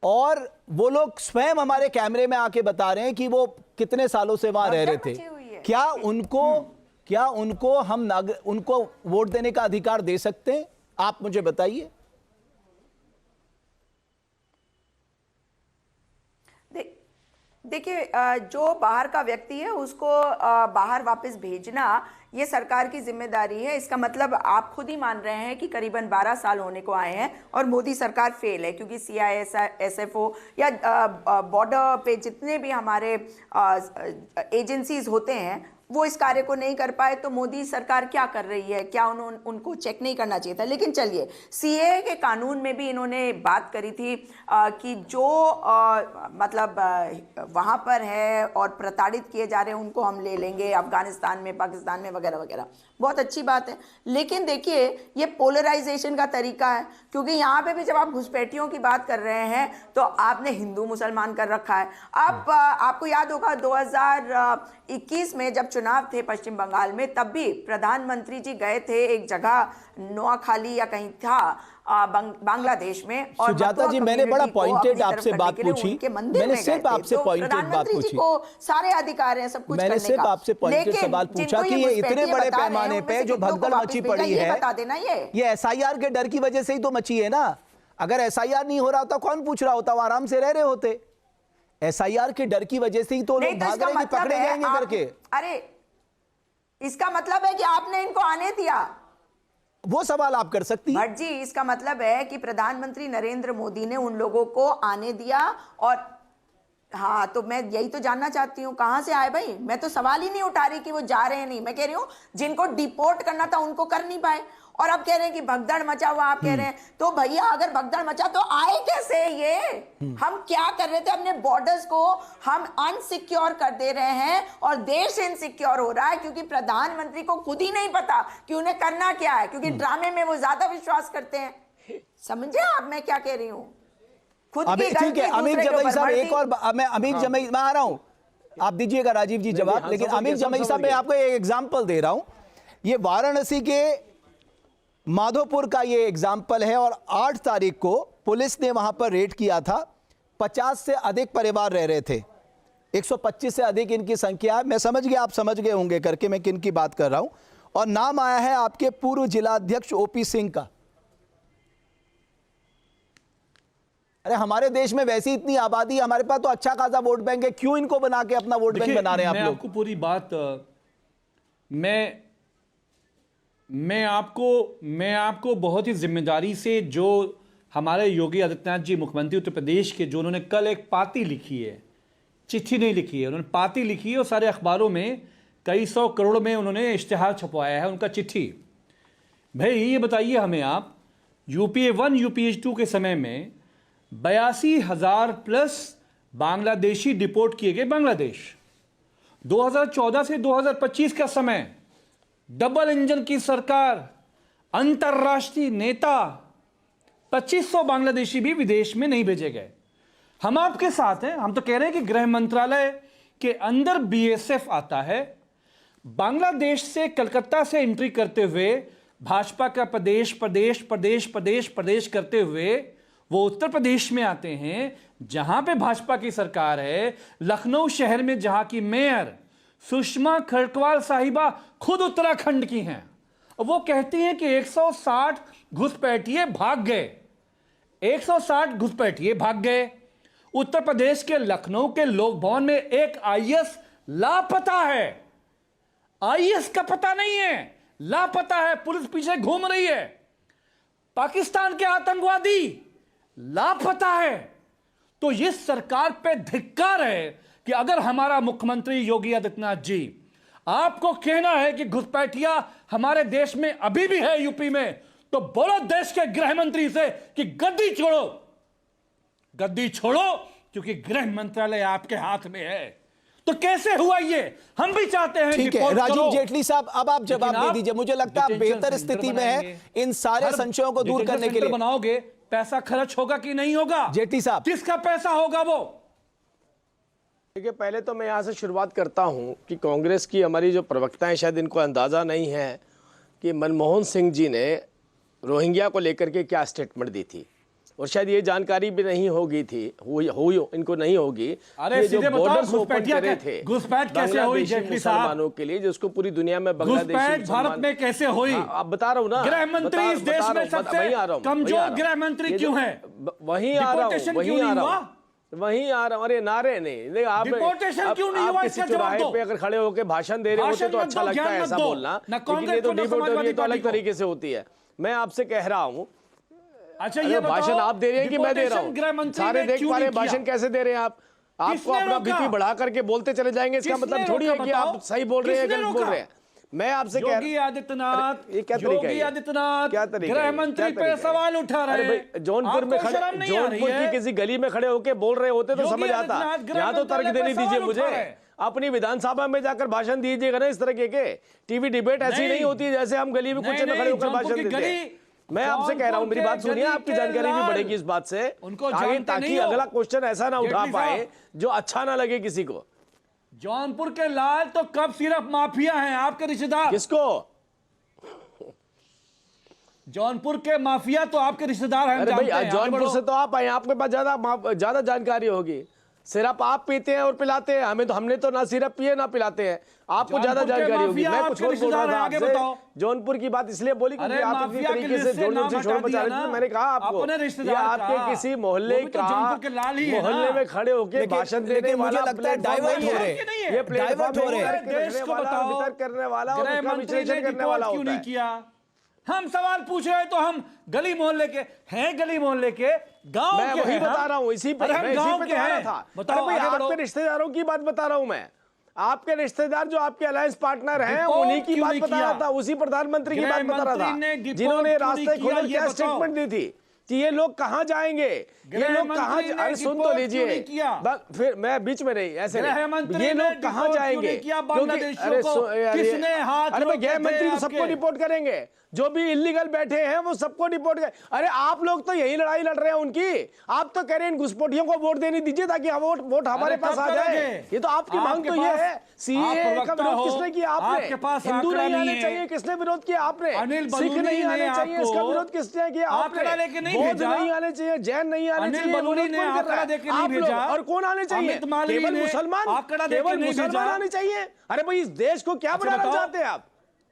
और वो लोग स्वयं हमारे कैमरे में आके बता रहे हैं कि वो कितने सालों से वहां रह रहे थे। क्या उनको हम उनको वोट देने का अधिकार दे सकते हैं? आप मुझे बताइए। देखिए, जो बाहर का व्यक्ति है उसको बाहर वापस भेजना ये सरकार की जिम्मेदारी है। इसका मतलब आप खुद ही मान रहे हैं कि करीबन 12 साल होने को आए हैं और मोदी सरकार फेल है, क्योंकि CISFO या बॉर्डर पे जितने भी हमारे एजेंसीज होते हैं वो इस कार्य को नहीं कर पाए। तो मोदी सरकार क्या कर रही है? क्या उनको चेक नहीं करना चाहिए था? लेकिन चलिए, CAA के कानून में भी इन्होंने बात करी थी कि जो मतलब वहाँ पर है और प्रताड़ित किए जा रहे हैं उनको हम ले लेंगे, अफगानिस्तान में, पाकिस्तान में वगैरह वगैरह। बहुत अच्छी बात है, लेकिन देखिए ये पोलराइजेशन का तरीका है, क्योंकि यहाँ पे भी जब आप घुसपैठियों की बात कर रहे हैं तो आपने हिंदू मुसलमान कर रखा है। आपको याद होगा 2021 में जब चुनाव थे पश्चिम बंगाल में, तब भी प्रधानमंत्री जी गए थे एक जगह नोआखाली या कहीं था बांग्लादेश में, और सुजाता जी मैंने बड़ा पॉइंटेड आपसे बात पूछी, मैंने सिर्फ आपसे पॉइंटेड बात पूछी, सारे अधिकार हैं सब कुछ मैंने सिर्फ आपसे पॉइंटेड सवाल पूछा कि ये इतने बड़े पैमाने पे जो भगदड़ मची पड़ी है, बता देना ये SIR के डर की वजह से ही तो मची है ना। अगर SIR नहीं हो रहा होता कौन पूछ रहा होता, वो आराम से रह रहे होते। SIR के डर की वजह से ही तो लोग भाग रहे हैं, पकड़े जाएंगे करके। अरे इसका मतलब है कि आपने इनको आने दिया, वो सवाल आप कर सकती हैं। भट्ट जी, इसका मतलब है कि प्रधानमंत्री नरेंद्र मोदी ने उन लोगों को आने दिया। और हाँ, तो मैं यही तो जानना चाहती हूँ कहां से आए भाई। मैं तो सवाल ही नहीं उठा रही कि वो जा रहे हैं नहीं, मैं कह रही हूँ जिनको डिपोर्ट करना था उनको कर नहीं पाए, और अब कह रहे हैं कि भगदड़ मचा हुआ। आप कह रहे हैं तो भैया अगर भगदड़ मचा तो आए कैसे ये? हम क्या कर रहे थे? अपने बॉर्डर्स को हम अनसिक्योर कर दे रहे हैं और देश इनसिक्योर हो रहा है, क्योंकि प्रधानमंत्री को खुद ही नहीं पता कि उन्हें करना क्या है, क्योंकि ड्रामे में वो ज्यादा विश्वास करते हैं। समझे आप मैं क्या कह रही हूँ? खुद की ठीक है, अमित जमई साहब एक और मैं अमित जमई मैं आ रहा हूं, आप दीजिएगा राजीव जी जवाब। लेकिन अमित जमई साहब मैं आपको एक एग्जांपल दे रहा हूं, ये वाराणसी के माधोपुर का ये एग्जाम्पल है, और 8 तारीख को पुलिस ने वहां पर रेड किया था। 50 से अधिक परिवार रह रहे थे, 125 से अधिक इनकी संख्या है। मैं समझ गया, आप समझ गए होंगे करके मैं किन की बात कर रहा हूं। और नाम आया है आपके पूर्व जिलाध्यक्ष OP सिंह का। अरे हमारे देश में वैसी इतनी आबादी, हमारे पास तो अच्छा खासा वोट बैंक है, क्यों इनको बना के अपना वोट बैंक बना रहे हैं आप लोग? आपको पूरी बात मैं आपको बहुत ही जिम्मेदारी से, जो हमारे योगी आदित्यनाथ जी मुख्यमंत्री उत्तर प्रदेश के, जो उन्होंने कल एक पाती लिखी है, चिट्ठी नहीं लिखी है, उन्होंने पाती लिखी है और सारे अखबारों में कई 100 करोड़ में उन्होंने इश्तिहार छपवाया है उनका चिट्ठी। भाई ये बताइए हमें आप, UPA 1 UPA 2 के समय में 82,000 प्लस बांग्लादेशी डिपोर्ट किए गए बांग्लादेश। 2014 से 2025 का समय, डबल इंजन की सरकार, अंतर्राष्ट्रीय नेता, 2500 बांग्लादेशी भी विदेश में नहीं भेजे गए। हम आपके साथ हैं, हम तो कह रहे हैं कि गृह मंत्रालय के अंदर BSF आता है। बांग्लादेश से कलकत्ता से एंट्री करते हुए भाजपा का प्रदेश प्रदेश प्रदेश प्रदेश प्रदेश करते हुए वो उत्तर प्रदेश में आते हैं जहां पे भाजपा की सरकार है। लखनऊ शहर में जहां की मेयर सुषमा खरटवाल साहिबा खुद उत्तराखंड की हैं, वो कहती हैं कि 160 घुसपैठिए भाग गए, 160 घुसपैठिए भाग गए। उत्तर प्रदेश के लखनऊ के लोक भवन में एक IAS लापता है, IAS का पता नहीं है, लापता है, पुलिस पीछे घूम रही है। पाकिस्तान के आतंकवादी लापता है। तो ये सरकार पे धिक्कार है कि अगर हमारा मुख्यमंत्री योगी आदित्यनाथ जी, आपको कहना है कि घुसपैठिया हमारे देश में अभी भी है यूपी में, तो बोलो देश के गृह मंत्री से कि गद्दी छोड़ो, गद्दी छोड़ो, क्योंकि गृह मंत्रालय आपके हाथ में है। तो कैसे हुआ ये? हम भी चाहते हैं। ठीक है राजीव जेटली साहब, अब आप जवाब दे दीजिए। मुझे लगता है आप बेहतर स्थिति में है इन सारे संशयों को दूर करने के लिए। बनाओगे, पैसा खर्च होगा कि नहीं होगा? जेटली साहब, किसका पैसा होगा वो? देखिए, पहले तो मैं यहाँ से शुरुआत करता हूँ कि कांग्रेस की हमारी जो प्रवक्ता हैं, शायद इनको अंदाज़ा नहीं है कि मनमोहन सिंह जी ने रोहिंग्या को लेकर के क्या स्टेटमेंट दी थी, और शायद ये जानकारी भी नहीं होगी थी, इनको नहीं होगी। अरे ये जो सीधे बताओ, बॉर्डर्स ओपन घुसपैठिया करे थे घुसपैठ कैसे हुई जेटली साहब? मुसलमानों के लिए, जिसको पूरी दुनिया में बांग्लादेशी घुसपैठ भारत में कैसे हुई? आप बता रहा हूँ ना, गृह मंत्री इस देश में सबसे कमजोर गृह मंत्री क्यों है? वहीं आ रहा हूँ, वहीं आ रहा हूँ, वहीं आ रहा हूँ। अरे नारे नहीं, आप डिपोर्टेशन क्यों नहीं हुआ, इसका जवाब दो। पे अगर खड़े होकर भाषण दे रहे होते तो अच्छा लगता है ऐसा बोलना, लेकिन ये तो डिपोर्टेशन तो अलग तरीके से होती है। मैं आपसे कह रहा हूँ, अच्छा ये भाषण आप दे रहे हैं कि मैं दे रहा हूँ? सारे देख पा रहे हैं भाषण कैसे दे रहे हैं आप? आपको अपना बीपी बढ़ा करके बोलते चले जाएंगे, इसका मतलब थोड़ी है कि आप सही बोल रहे हैं, गलत बोल रहे हैं। मैं आपसे कह रहा हूं, योगी आदित्यनाथ, ये क्या तरीका है? योगी आदित्यनाथ क्या तरीका गृह है? मंत्री क्या पे तरीका है? सवाल उठा रहे अरे हैं। भाई, जौनपुर में खड़े, जौनपुर की किसी गली में खड़े होके बोल रहे होते तो समझ आता। यहाँ तो तर्क देने दीजिए मुझे। अपनी विधानसभा में जाकर भाषण दीजिएगा ना इस तरह के टीवी डिबेट ऐसी नहीं होती जैसे हम गली में कुछ में खड़े होकर भाषण देते हैं। मैं आपसे कह रहा हूं, मेरी बात सुनिए, आपकी जानकारी भी बढ़ेगी इस बात से, ताकि अगला क्वेश्चन ऐसा ना उठा पाए जो अच्छा ना लगे किसी को। जौनपुर के लाल तो कब सिर्फ माफिया हैं आपके रिश्तेदार। किसको? जौनपुर के माफिया तो आपके रिश्तेदार हैं। अरे भाई, जौनपुर से तो आप आए, आपके पास ज्यादा जानकारी होगी। सिर्फ आप पीते हैं और पिलाते हैं, हमने तो ना सिर्फ पिए ना पिलाते हैं, आपको ज्यादा जानकारी होगी। मैं कुछ और बोल रहा था आपसे, जौनपुर की बात इसलिए बोली क्योंकि आप इतनी तरीके से जौनपुर से छोड़ बचा रहे थे। मैंने कहा आपको, ये आपके किसी मोहल्ले का, मोहल्ले में खड़े होकर भाषण देने वाला, लगता है डाइवर्ट हो रहे हैं, ये प्लेटफॉर्म हो रहे हैं। देश को बताओ, वितर्क करने वाला, गृह मंत्री ने रिपोर्ट क्यों नहीं किया? हम सवाल पूछ रहे हैं तो हम गली मोहल्ले के हैं, गली मोहल्ले के गांव मैं वही बता रहा हूं, इसी पे मैं इसी पे कह रहा था। बताओ, आपके रिश्तेदारों की बात बता रहा हूं मैं। आपके रिश्तेदार जो आपके अलायंस पार्टनर हैं, उन्हीं की बात बता रहा था, उसी प्रधानमंत्री की बात बता रहा था, जिन्होंने रास्ते खोले, क्या स्टेटमेंट दी थी कि ये लोग कहां जाएंगे, ये लोग कहां, अरे सुन तो लीजिए, फिर मैं बीच में नहीं, ऐसे ये लोग कहाँ जाएंगे? किसने हाथ, अरे भाई, गृह मंत्री तो सबको रिपोर्ट करेंगे, जो भी इलीगल बैठे हैं वो सबको रिपोर्ट करें। अरे आप लोग तो यही लड़ाई लड़ रहे हैं उनकी, आप तो कह रहे हैं घुसपैठियों को वोट देने दीजिए ताकि वोट हमारे पास आ जाए। ये तो आपकी मांग तो ये है। सीएए का विरोध किसने किया? आपने। हिंदू नहीं आने चाहिए, किसने विरोध किया? आपने। सिख नहीं आने चाहिए, इसका विरोध किसने किया? आपने। बौद्ध नहीं आने चाहिए, जैन नहीं आने चाहिए, आप लोग। और कौन आने चाहिए? केवल मुसलमान, केवल मुसलमान आने चाहिए। अरे भाई, इस देश को क्या बनाना चाहते हैं आप?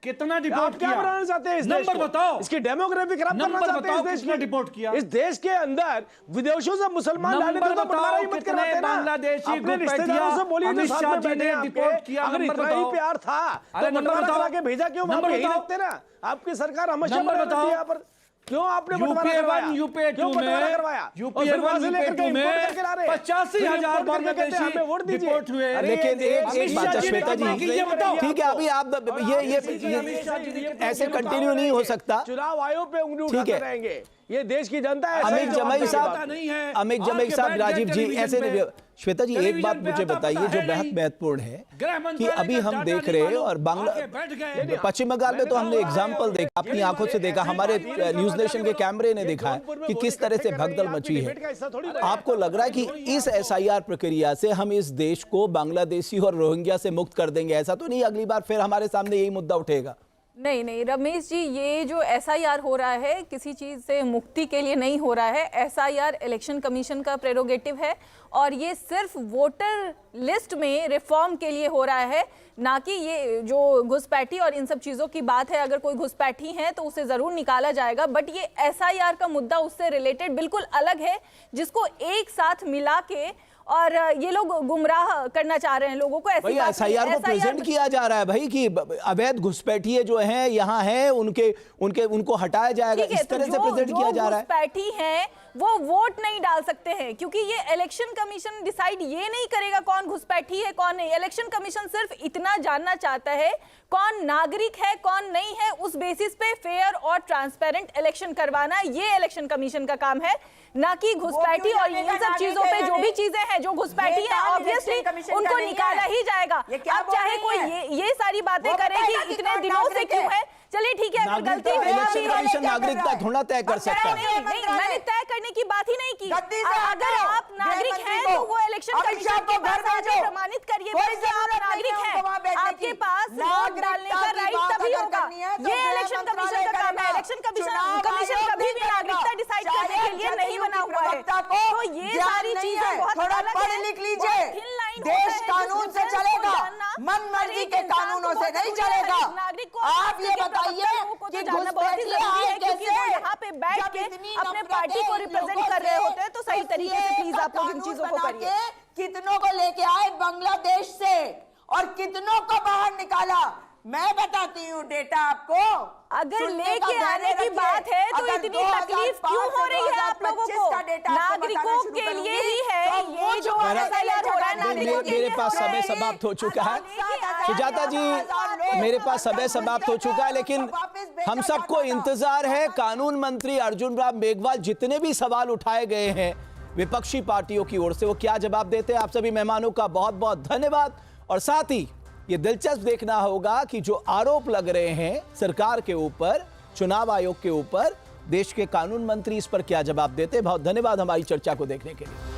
कितना डिपोर्ट क्या बनाना चाहते हैं इस देश को? बताओ, इसकी डेमोग्राफी खराब करना चाहते हैं इस देश की। डिपोर्ट किया इस देश के अंदर विदेशों से मुसलमान लाने तो बंटवारा ही मत कराते ना। अपने रिश्तेदारों से बोलिए जो साथ में बैठे हैं आपके, अगर इतना ही प्यार था तो बंटवारा करा के भेजा क्यों? हम यही रखते ना। आपकी सरकार हमेशा बंटवारा करती है यहाँ पर। क्यों आपने बंटवारा करवाया? क्यों बंटवारा करवाया? यूपी में 85,000 बांग्लादेशी डिपोर्ट हुए। लेकिन एक बात श्वेता जी, ठीक है, अभी आप ये ऐसे कंटिन्यू नहीं हो सकता। चुनाव आयोग पे उंगली उठाते रहेंगे, ये देश की जनता है। अमित जमाई साहब, राजीव जी, ऐसे नहीं। श्वेता जी, एक बात मुझे बताइए जो बेहद महत्वपूर्ण है कि अभी हम देख रहे हैं, और पश्चिम बंगाल में तो हमने एग्जाम्पल देखा, अपनी आंखों से देखा, हमारे न्यूज नेशन के कैमरे ने देखा है कि किस तरह से भगदड़ मची है। आपको लग रहा है कि इस SIR प्रक्रिया से हम इस देश को बांग्लादेशी और रोहिंग्या से मुक्त कर देंगे? ऐसा तो नहीं अगली बार फिर हमारे सामने यही मुद्दा उठेगा? नहीं रमेश जी, ये जो SIR हो रहा है किसी चीज़ से मुक्ति के लिए नहीं हो रहा है। SIR इलेक्शन कमीशन का प्रेरोगेटिव है और ये सिर्फ वोटर लिस्ट में रिफॉर्म के लिए हो रहा है, ना कि ये जो घुसपैठी और इन सब चीज़ों की बात है। अगर कोई घुसपैठी है तो उसे ज़रूर निकाला जाएगा, बट ये SIR का मुद्दा उससे रिलेटेड बिल्कुल अलग है, जिसको एक साथ मिला के और ये लोग गुमराह करना चाह रहे हैं लोगों को। ऐसी बात SIR को प्रेजेंट किया जा रहा है भाई कि अवैध घुसपैठिए जो हैं यहाँ हैं, उनको हटाया जाएगा, इस तरह से प्रेजेंट किया जा रहा है। घुसपैठी हैं वो वोट नहीं डाल सकते हैं, क्योंकि ये इलेक्शन कमीशन डिसाइड ये नहीं करेगा कौन घुसपैठी है कौन नहीं। इलेक्शन कमीशन सिर्फ इतना जानना चाहता है कौन नागरिक है कौन नहीं है, उस बेसिस पे फेयर और ट्रांसपेरेंट इलेक्शन करवाना ये इलेक्शन कमीशन का काम है, ना कि घुसपैठी और इन सब चीजों पे। जो भी चीजें हैं जो घुसपैठी है ऑब्वियसली उनको निकाला ही जाएगा। अब चाहे कोई ये सारी बातें करे कि इतने दिनों से क्यों है, चलिए ठीक है, अगर गलती हुआ इलेक्शन भी है, कमीशन नागरिकता थोड़ा तय कर सकता है। नहीं, मैंने तय करने की बात ही नहीं की। अगर आप नागरिक हैं तो वो इलेक्शन कमीशन के पास आके प्रमाणित करिए कि आप नागरिक हैं, आपके पास वोट डालने का राइट तभी होगा। ये इलेक्शन कमीशन का काम है। इलेक्शन कमीशन कभी भी नागरिकता डिसाइड करने के लिए नहीं बना हुआ है। तो ये सारी चीजें बहुत अलग पढ़ लिख लीजिए, देश कानून से चलेगा, मन मर्जी के कानूनों से नहीं चलेगा। आप ये बताइए कि घुसपैठिए आए कैसे? यहाँ पे बैठ के अपने पार्टी को रिप्रेजेंट कर रहे होते हैं तो सही तरीके से प्लीज आप लोग इन चीजों को करिए। कितनों को लेके आए बांग्लादेश से और कितनों को बाहर निकाला, मैं बताती हूँ डेटा आपको। अगर लेके आने की बात है तो इतनी तकलीफ क्यों हो रही है आप लोगों को? नागरिकों के लिए ही है ये जो एफआईआर हो रहा है नागरिकों के लिए। मेरे पास समय समाप्त हो चुका है सुजाता जी, मेरे पास समय समाप्त हो चुका है, लेकिन हम सबको इंतजार है कानून मंत्री अर्जुन राम मेघवाल जितने भी सवाल उठाए गए हैं विपक्षी पार्टियों की ओर से वो क्या जवाब देते हैं। आप सभी मेहमानों का बहुत बहुत धन्यवाद। और साथ ही ये दिलचस्प देखना होगा कि जो आरोप लग रहे हैं सरकार के ऊपर, चुनाव आयोग के ऊपर, देश के कानून मंत्री इस पर क्या जवाब देते हैं। बहुत धन्यवाद हमारी चर्चा को देखने के लिए।